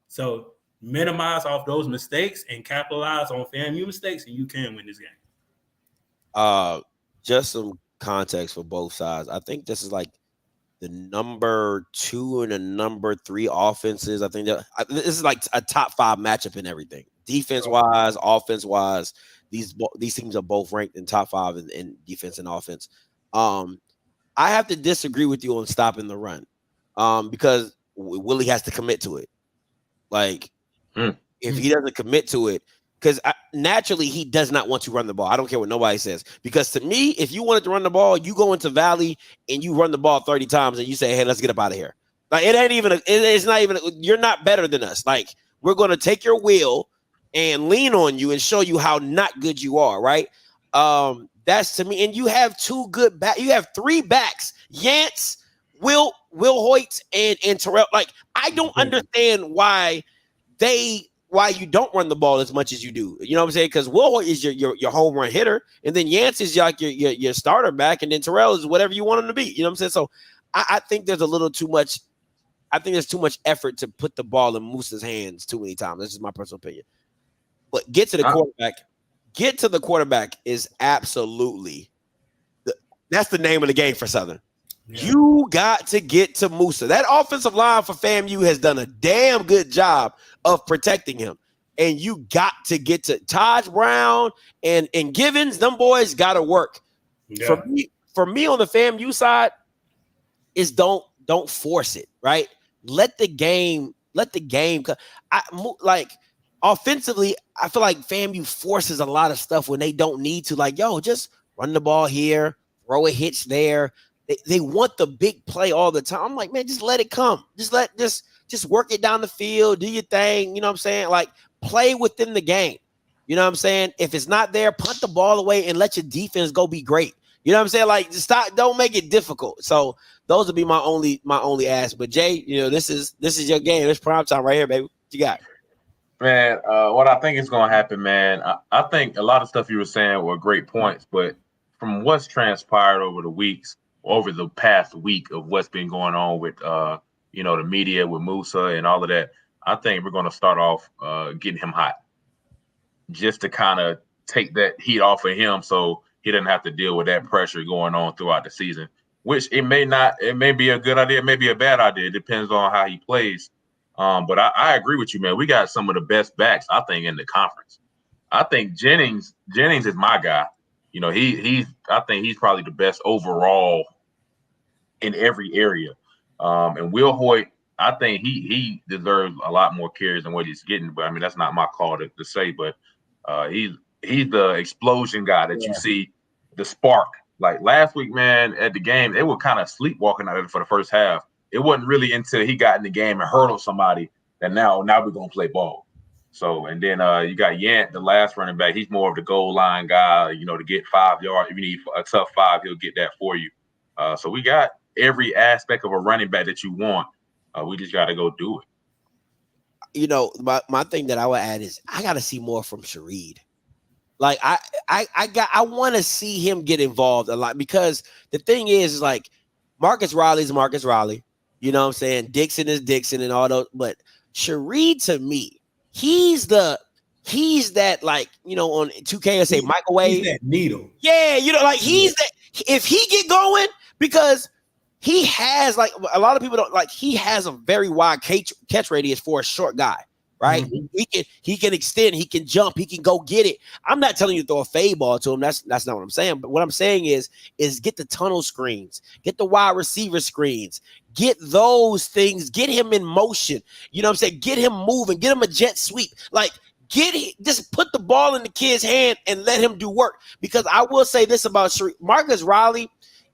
So minimize off those mistakes and capitalize on FAMU mistakes, and you can win this game. Just some context for both sides. I think this is like the number 2 and the number 3 offenses. I think this is like a top 5 matchup in everything. Defense wise, offense wise, these teams are both ranked in top 5 in defense and offense. I have to disagree with you on stopping the run, because Willie has to commit to it. Like, if he doesn't commit to it, because naturally he does not want to run the ball. I don't care what nobody says. Because to me, if you wanted to run the ball, you go into Valley and you run the ball 30 times and you say, hey, let's get up out of here. Like, it's not even, you're not better than us. Like, we're going to take your wheel and lean on you and show you how not good you are, right? That's to me. And you have 2 good backs. You have 3 backs. Yance, Will Hoyt, and Terrell. Like, I don't understand why you don't run the ball as much as you do. You know what I'm saying? Because Will Hoyt is your home run hitter, and then Yance is like your starter back, and then Terrell is whatever you want him to be. You know what I'm saying? So I think there's a little too much. I think there's too much effort to put the ball in Moose's hands too many times. That's just my personal opinion. But get to the quarterback. Get to the quarterback is absolutely that's the name of the game for Southern. Yeah. You got to get to Musa. That offensive line for FAMU has done a damn good job of protecting him. And you got to get to Taj Brown and Givens. Them boys got to work. Yeah. For me on the FAMU side is don't force it, right? Let the game. Offensively, I feel like FAMU forces a lot of stuff when they don't need to. Like, yo, just run the ball here, throw a hitch there. They want the big play all the time. I'm like, man, just let it come. Just work it down the field, do your thing. You know what I'm saying? Like, play within the game. You know what I'm saying? If it's not there, punt the ball away and let your defense go be great. You know what I'm saying? Like, stop, don't make it difficult. So those would be my only ask. But Jay, you know, this is your game. It's prime time right here, baby. What you got? Man, what I think is going to happen, man, I think a lot of stuff you were saying were great points, but from what's transpired over the past week of what's been going on with, the media with Musa and all of that, I think we're going to start off getting him hot just to kind of take that heat off of him so he doesn't have to deal with that pressure going on throughout the season, which it may be a good idea, it may be a bad idea. It depends on how he plays. But I agree with you, man. We got some of the best backs, I think, in the conference. I think Jennings is my guy. You know, I think he's probably the best overall in every area. And Will Hoyt, I think he deserves a lot more carries than what he's getting. But I mean, that's not my call to say. But he's the explosion guy that you see, the spark. Like last week, man, at the game, they were kind of sleepwalking out of it for the first half. It wasn't really until he got in the game and hurdled somebody that now we're gonna play ball. So, and then you got Yant, the last running back. He's more of the goal line guy, you know, to get 5 yards. If you need a tough 5, he'll get that for you. So we got every aspect of a running back that you want. We just got to go do it. You know, my thing that I would add is I got to see more from Shareed. Like I want to see him get involved a lot, because the thing is like Marcus Riley's Marcus Riley. You know what I'm saying? Dixon is Dixon and all those. But Shareed, to me, he's that, like, you know, on 2K I say microwave. He's that needle. Yeah, you know, like he's that. If he get going, because he has, like, a lot of people don't like, he has a very wide catch radius for a short guy, right? Mm-hmm. He can extend, he can jump, he can go get it. I'm not telling you to throw a fade ball to him. That's not what I'm saying. But what I'm saying is get the tunnel screens, get the wide receiver screens, get those things, get him in motion. You know what I'm saying? Get him moving, get him a jet sweep. Like, just put the ball in the kid's hand and let him do work. Because I will say this about Shareed. Marcus Riley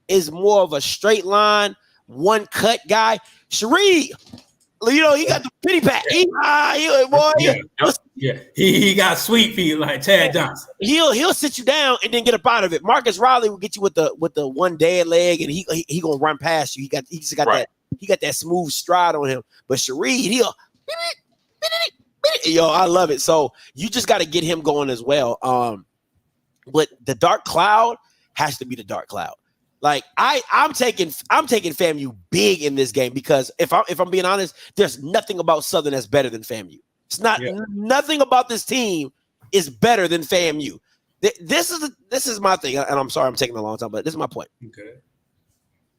is more of a straight line, one cut guy. Shareed, you know, he got the pity pat. He got sweet feet like Chad Johnson. He'll sit you down and then get up out of it. Marcus Riley will get you with the one dead leg, and he gonna run past you. He got that smooth stride on him. But Shareed, yo, I love it. So you just got to get him going as well. But the dark cloud has to be the dark cloud. Like I'm taking FAMU big in this game, because if I'm being honest, there's nothing about Southern that's better than FAMU. It's not nothing about this team is better than FAMU. This is my thing, and I'm sorry I'm taking a long time, but this is my point. Okay.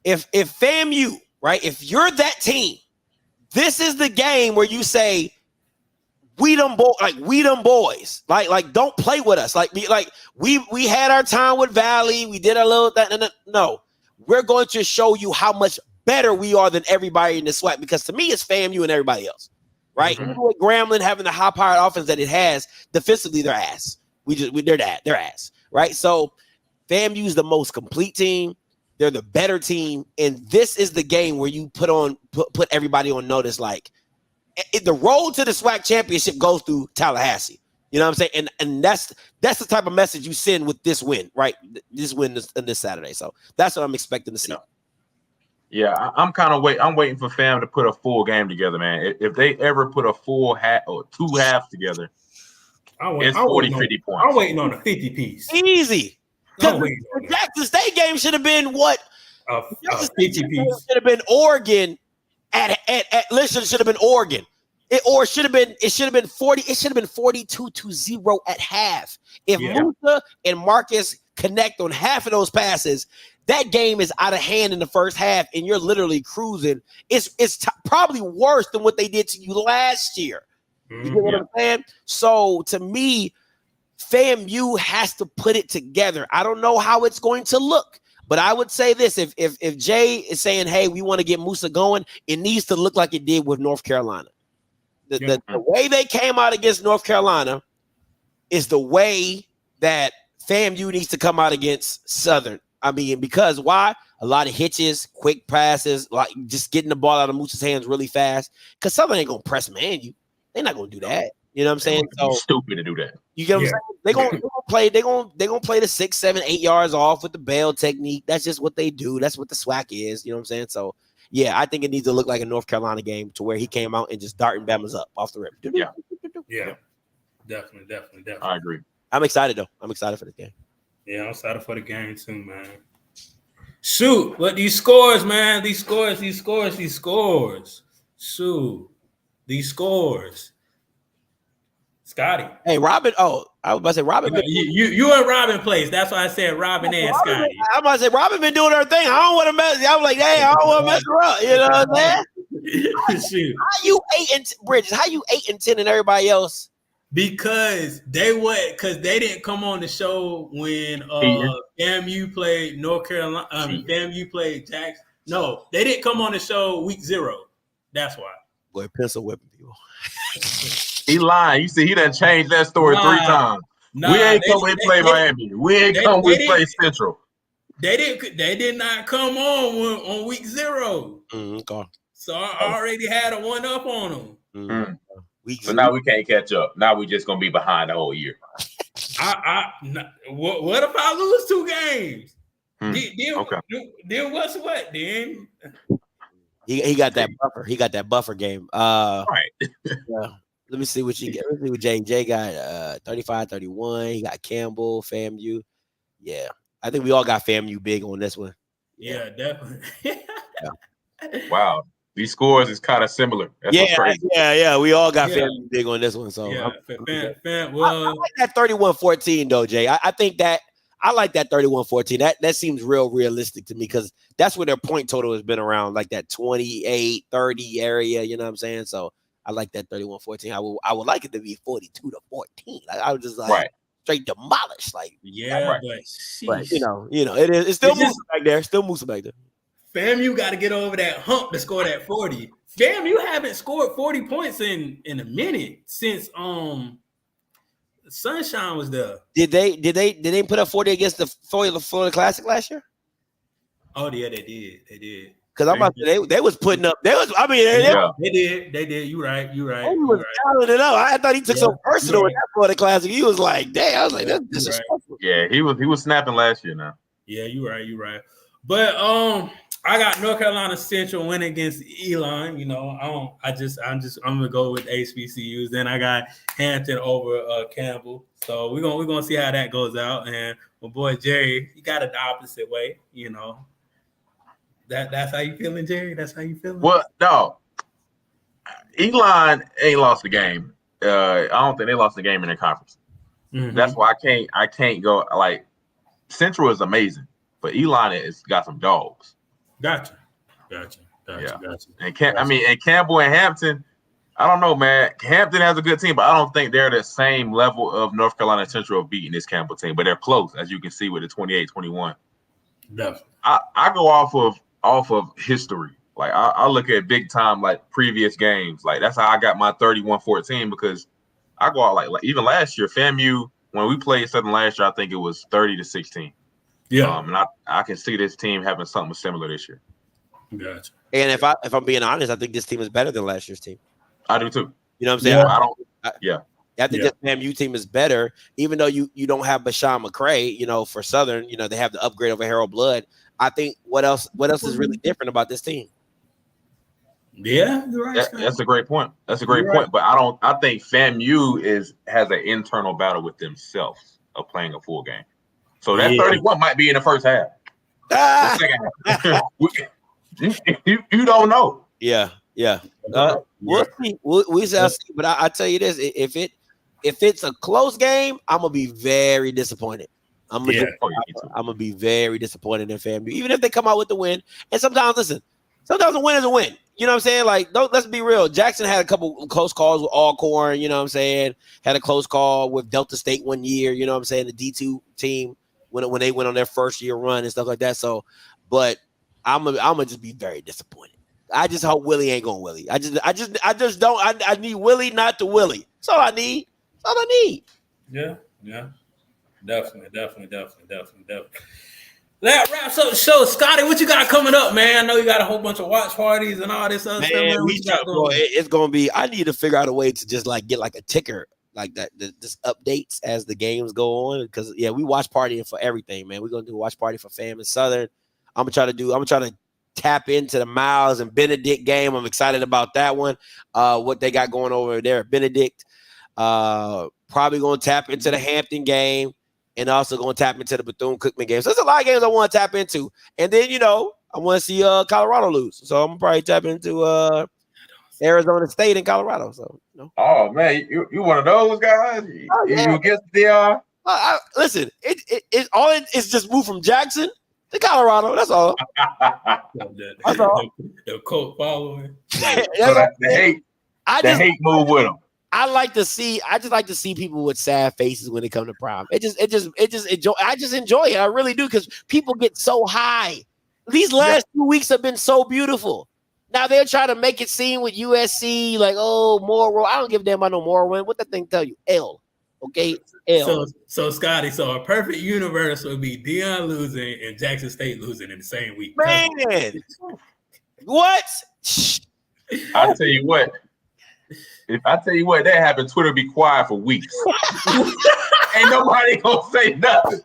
If FAMU, right, if you're that team, this is the game where you say, we them boys. Like don't play with us. We had our time with Valley. We did a little that. No, we're going to show you how much better we are than everybody in the SWAC, because to me it's FAMU and everybody else. Right? Mhm. Even with Grambling having the high-powered offense that it has, defensively they're ass. They're ass. Right? So FAMU's the most complete team. They're the better team, and this is the game where you put everybody on notice. Like the road to the SWAC championship goes through Tallahassee. You know what I'm saying? And that's the type of message you send with this win, right? This win this Saturday. So that's what I'm expecting to see. Yeah, I'm waiting for FAM to put a full game together, man. If they ever put a full half or two halves together, it's 40-50 points. I'm waiting on a 50 piece. Easy. The Jackson State game should have been what? 50 piece. Should have been Oregon at listen, should have been Oregon. It should have been 40. It should have been 42-0 at half. If Musa and Marcus connect on half of those passes, that game is out of hand in the first half, and you're literally cruising. It's probably worse than what they did to you last year. You get what I'm saying? So to me, FAMU has to put it together. I don't know how it's going to look, but I would say this: if Jay is saying, "Hey, we want to get Musa going," it needs to look like it did with North Carolina. The way they came out against North Carolina is the way that FAMU needs to come out against Southern. I mean, because why? A lot of hitches, quick passes, like just getting the ball out of Musa's hands really fast. Because Southern ain't gonna press man you. They're not gonna do that. You know what I'm saying? So stupid to do that. You get what I'm saying? They're gonna play the 6, 7, 8 yards off with the bail technique. That's just what they do. That's what the SWAC is. You know what I'm saying? So yeah, I think it needs to look like a North Carolina game to where he came out and just darting Bama's up off the rim. Yeah, definitely. I agree. I'm excited though. I'm excited for the game. Yeah, I'm excited for the game too, man. Shoot, what these scores, man? These scores. Shoot, these scores. Scotty. Hey, Robin. Oh, I was about to say Robin. You and Robin plays. That's why I said Robin and Scotty. I'm about to say Robin been doing her thing. I don't want to mess. I'm like, hey, I don't want to mess her up. You know what I'm saying? Shoot. How you 8 Bridges? How you 8-10 and everybody else? Because they didn't come on the show when FAMU played North Carolina. FAMU played Jackson. No, they didn't come on the show week 0. That's why. Boy, pencil whipping people. He lying. You see, he done changed that story 3 times. We ain't come and play Miami. We ain't come and play Central. They did not come on week 0. Okay. So I already had a 1-up on them. So now we can't catch up. Now we just gonna be behind the whole year. What if I lose 2 games? Then what's what? Then he got that buffer. He got that buffer game. Right. Let me see what you get. Let's see what Jay got. 35-31. He got Campbell, FAMU. Yeah, I think we all got FAMU big on this one. Yeah, definitely. Wow. These scores is kind of similar. That's crazy. Yeah. We all got FAMU big on this one. So yeah, I like that 31-14 though, Jay. I think that I like that 31-14. That seems realistic to me because that's where their point total has been around, like that 28-30 area. You know what I'm saying? So I like that 31-14. I would like it to be 42-14. I was just like straight demolished. Like but you know, it's still Musa back there. Still Musa back there. FAMU got to get over that hump to score that 40. FAMU haven't scored 40 points in a minute since Sunshine was there. Did they put up 40 against the Florida Classic last year? Oh yeah, they did. Because I'm about to say they was putting up. They did. You right. He was dialing it up. I thought he took some personal in that Florida Classic. He was like, "Damn!" I was like, "That's disrespectful." Yeah, he was snapping last year. Now. Yeah, you right. But I got North Carolina Central win against Elon. You know, I'm gonna go with HBCUs. Then I got Hampton over Campbell. So we're gonna see how that goes out. And my boy Jerry, he got it the opposite way. You know. That's how you feeling, Jerry? That's how you feeling? Well, no. Elon ain't lost the game. I don't think they lost the game in their conference. Mm-hmm. That's why I can't go like Central is amazing, but Elon has got some dogs. Gotcha. And Campbell and Hampton, I don't know, man. Hampton has a good team, but I don't think they're the same level of North Carolina Central of beating this Campbell team. But they're close, as you can see with the 28-21. Definitely. I go off of history. Like I look at big time, like previous games. Like that's how I got my 31-14 because I go out like even last year, FAMU, when we played Southern last year, I think it was 30-16. Yeah. And I can see this team having something similar this year. Gotcha. And if I'm being honest, I think this team is better than last year's team. I do too. You know what I'm saying? Yeah. I think this FAMU team is better, even though you don't have Bashawn McCray, you know, for Southern, you know, they have the upgrade over Harold Blood. I think what else is really different about this team? Yeah, you're right. That's a great point. That's a great point. But I think FAMU has an internal battle with themselves of playing a full game. So that 31 might be in the first half. The second half. you don't know. Yeah. We'll see. We shall see. But I tell you this: if it's a close game, I'm gonna be very disappointed. I'm gonna be very disappointed in FAMU, even if they come out with the win. And sometimes a win is a win. You know what I'm saying? Like, let's be real. Jackson had a couple close calls with Alcorn. You know what I'm saying? Had a close call with Delta State one year. You know what I'm saying? The D2 team when they went on their first year run and stuff like that. So, but I'm gonna just be very disappointed. I just hope Willie ain't going Willie. I just don't. I need Willie, not to Willie. That's all I need. That's all I need. Yeah. Definitely. That wraps up the show. Scotty, what you got coming up, man? I know you got a whole bunch of watch parties and all this other stuff, man. It's gonna be. I need to figure out a way to just like get like a ticker like that, just updates as the games go on. Because we watch partying for everything, man. We're gonna do a watch party for Fam and Southern. I'm gonna try to tap into the Miles and Benedict game. I'm excited about that one. What they got going over there at Benedict. Probably gonna tap into the Hampton game. And also going to tap into the Bethune-Cookman game. So there's a lot of games I want to tap into. And then, you know, I want to see Colorado lose. So I'm going to probably tap into Arizona State and Colorado. So, you know. Oh, man, you one of those guys? You against the listen, it's just moved from Jackson to Colorado. That's all. That's all. The cult following. The hate move with them. I just like to see people with sad faces when they come to prom. I just enjoy it. I really do, because people get so high. These last 2 weeks have been so beautiful. Now they're trying to make it seem with USC like, oh, moral. I don't give a damn about no moral win. What that thing tell you? L. Okay, L. So Scotty, a perfect universe would be Deion losing and Jackson State losing in the same week. Man, what? I'll tell you what. If I tell you what that happened, Twitter be quiet for weeks. Ain't nobody gonna say nothing.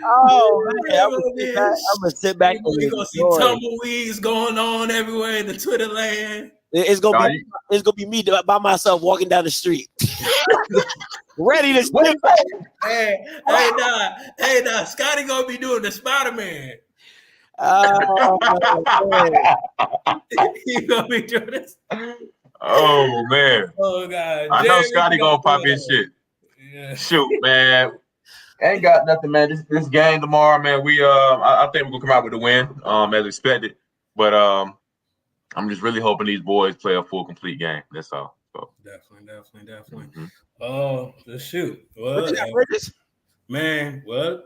Oh man, I'm gonna sit back. We're gonna see tumbleweeds going on everywhere in the Twitter land. It's gonna be me by myself walking down the street, ready to spin. Hey, Scotty gonna be doing the Spider-Man. He gonna be doing this. Oh man. Oh god. I know Scotty gonna pop his shit. Yeah. Shoot, man. Ain't got nothing, man. This game tomorrow, man. We I think we're gonna come out with a win, as expected. But I'm just really hoping these boys play a full complete game. That's all. So. Definitely. Mm-hmm. Oh, just shoot. Well, man, well,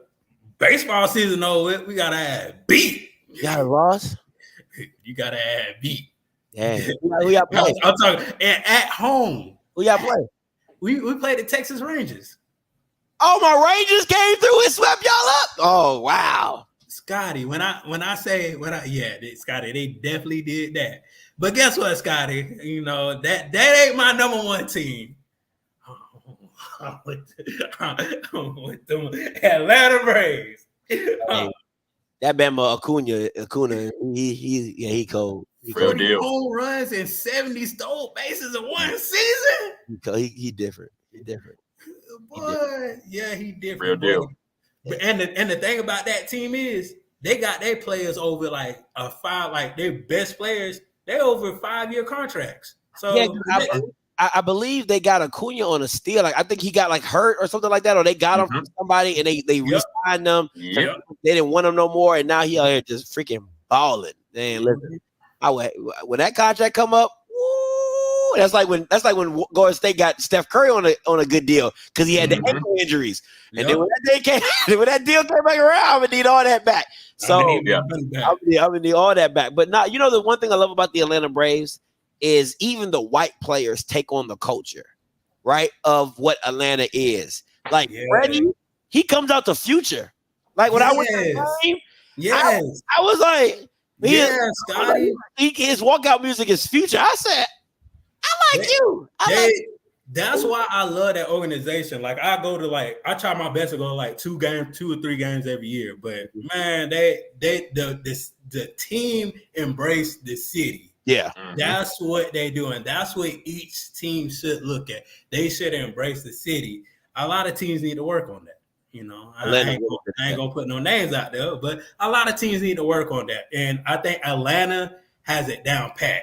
baseball season over. We gotta add beat. You got a loss? You gotta add beat. Yeah. Who y'all play? I'm talking at home. Who y'all play? We played the Texas Rangers. Oh, my Rangers came through and swept y'all up. Oh, wow. Scotty, Scotty, they definitely did that. But guess what, Scotty? You know, that ain't my number one team. I'm with them Atlanta Braves. That Bama Acuna, he cold. He 40 home runs and 70 stole bases in one season. He different. He different. Boy, he different. Real deal. And the thing about that team is they got their players over like their best players. They're over 5-year contracts. So I believe they got Acuna on a steal. Like I think he got like hurt or something like that, or they got him from somebody and they re-signed them. Yep. They didn't want him no more, and now he out here just freaking balling. Man, listen, when that contract come up, That's like when Golden State got Steph Curry on a good deal because he had the ankle injuries. And then when that deal came back around, I'm gonna need all that back. So I'm gonna need all that back. But not, the one thing I love about the Atlanta Braves is even the white players take on the culture, right, of what Atlanta is. Like Freddie, he comes out the future. Like when I went to the game, I was like, Scotty. His walkout music is Future. I said, I like you. That's why I love that organization. Like I try my best to go to 2 or 3 games every year. But man, the team embraced the city. Yeah. That's what they do, and that's what each team should look at. They should embrace the city. A lot of teams need to work on that. I ain't gonna put no names out there, but a lot of teams need to work on that. And I think Atlanta has it down pat.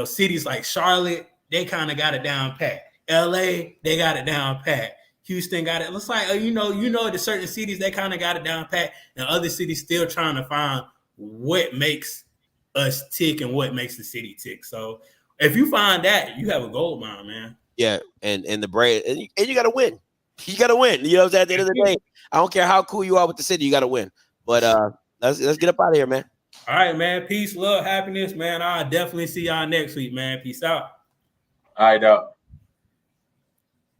Cities like Charlotte, they kind of got it down pat. LA, they got it down pat. Houston got it. Looks like the certain cities they kind of got it down pat, and other cities still trying to find what makes us tick and what makes the city tick. So if you find that, you have a gold mine, man. Yeah, and the Braves, and you got to win. You got to win. You know what I'm saying? At the end of the day, I don't care how cool you are with the city, you got to win. But let's get up out of here, man. All right, man. Peace, love, happiness, man. I'll definitely see y'all next week, man. Peace out. All right, dog.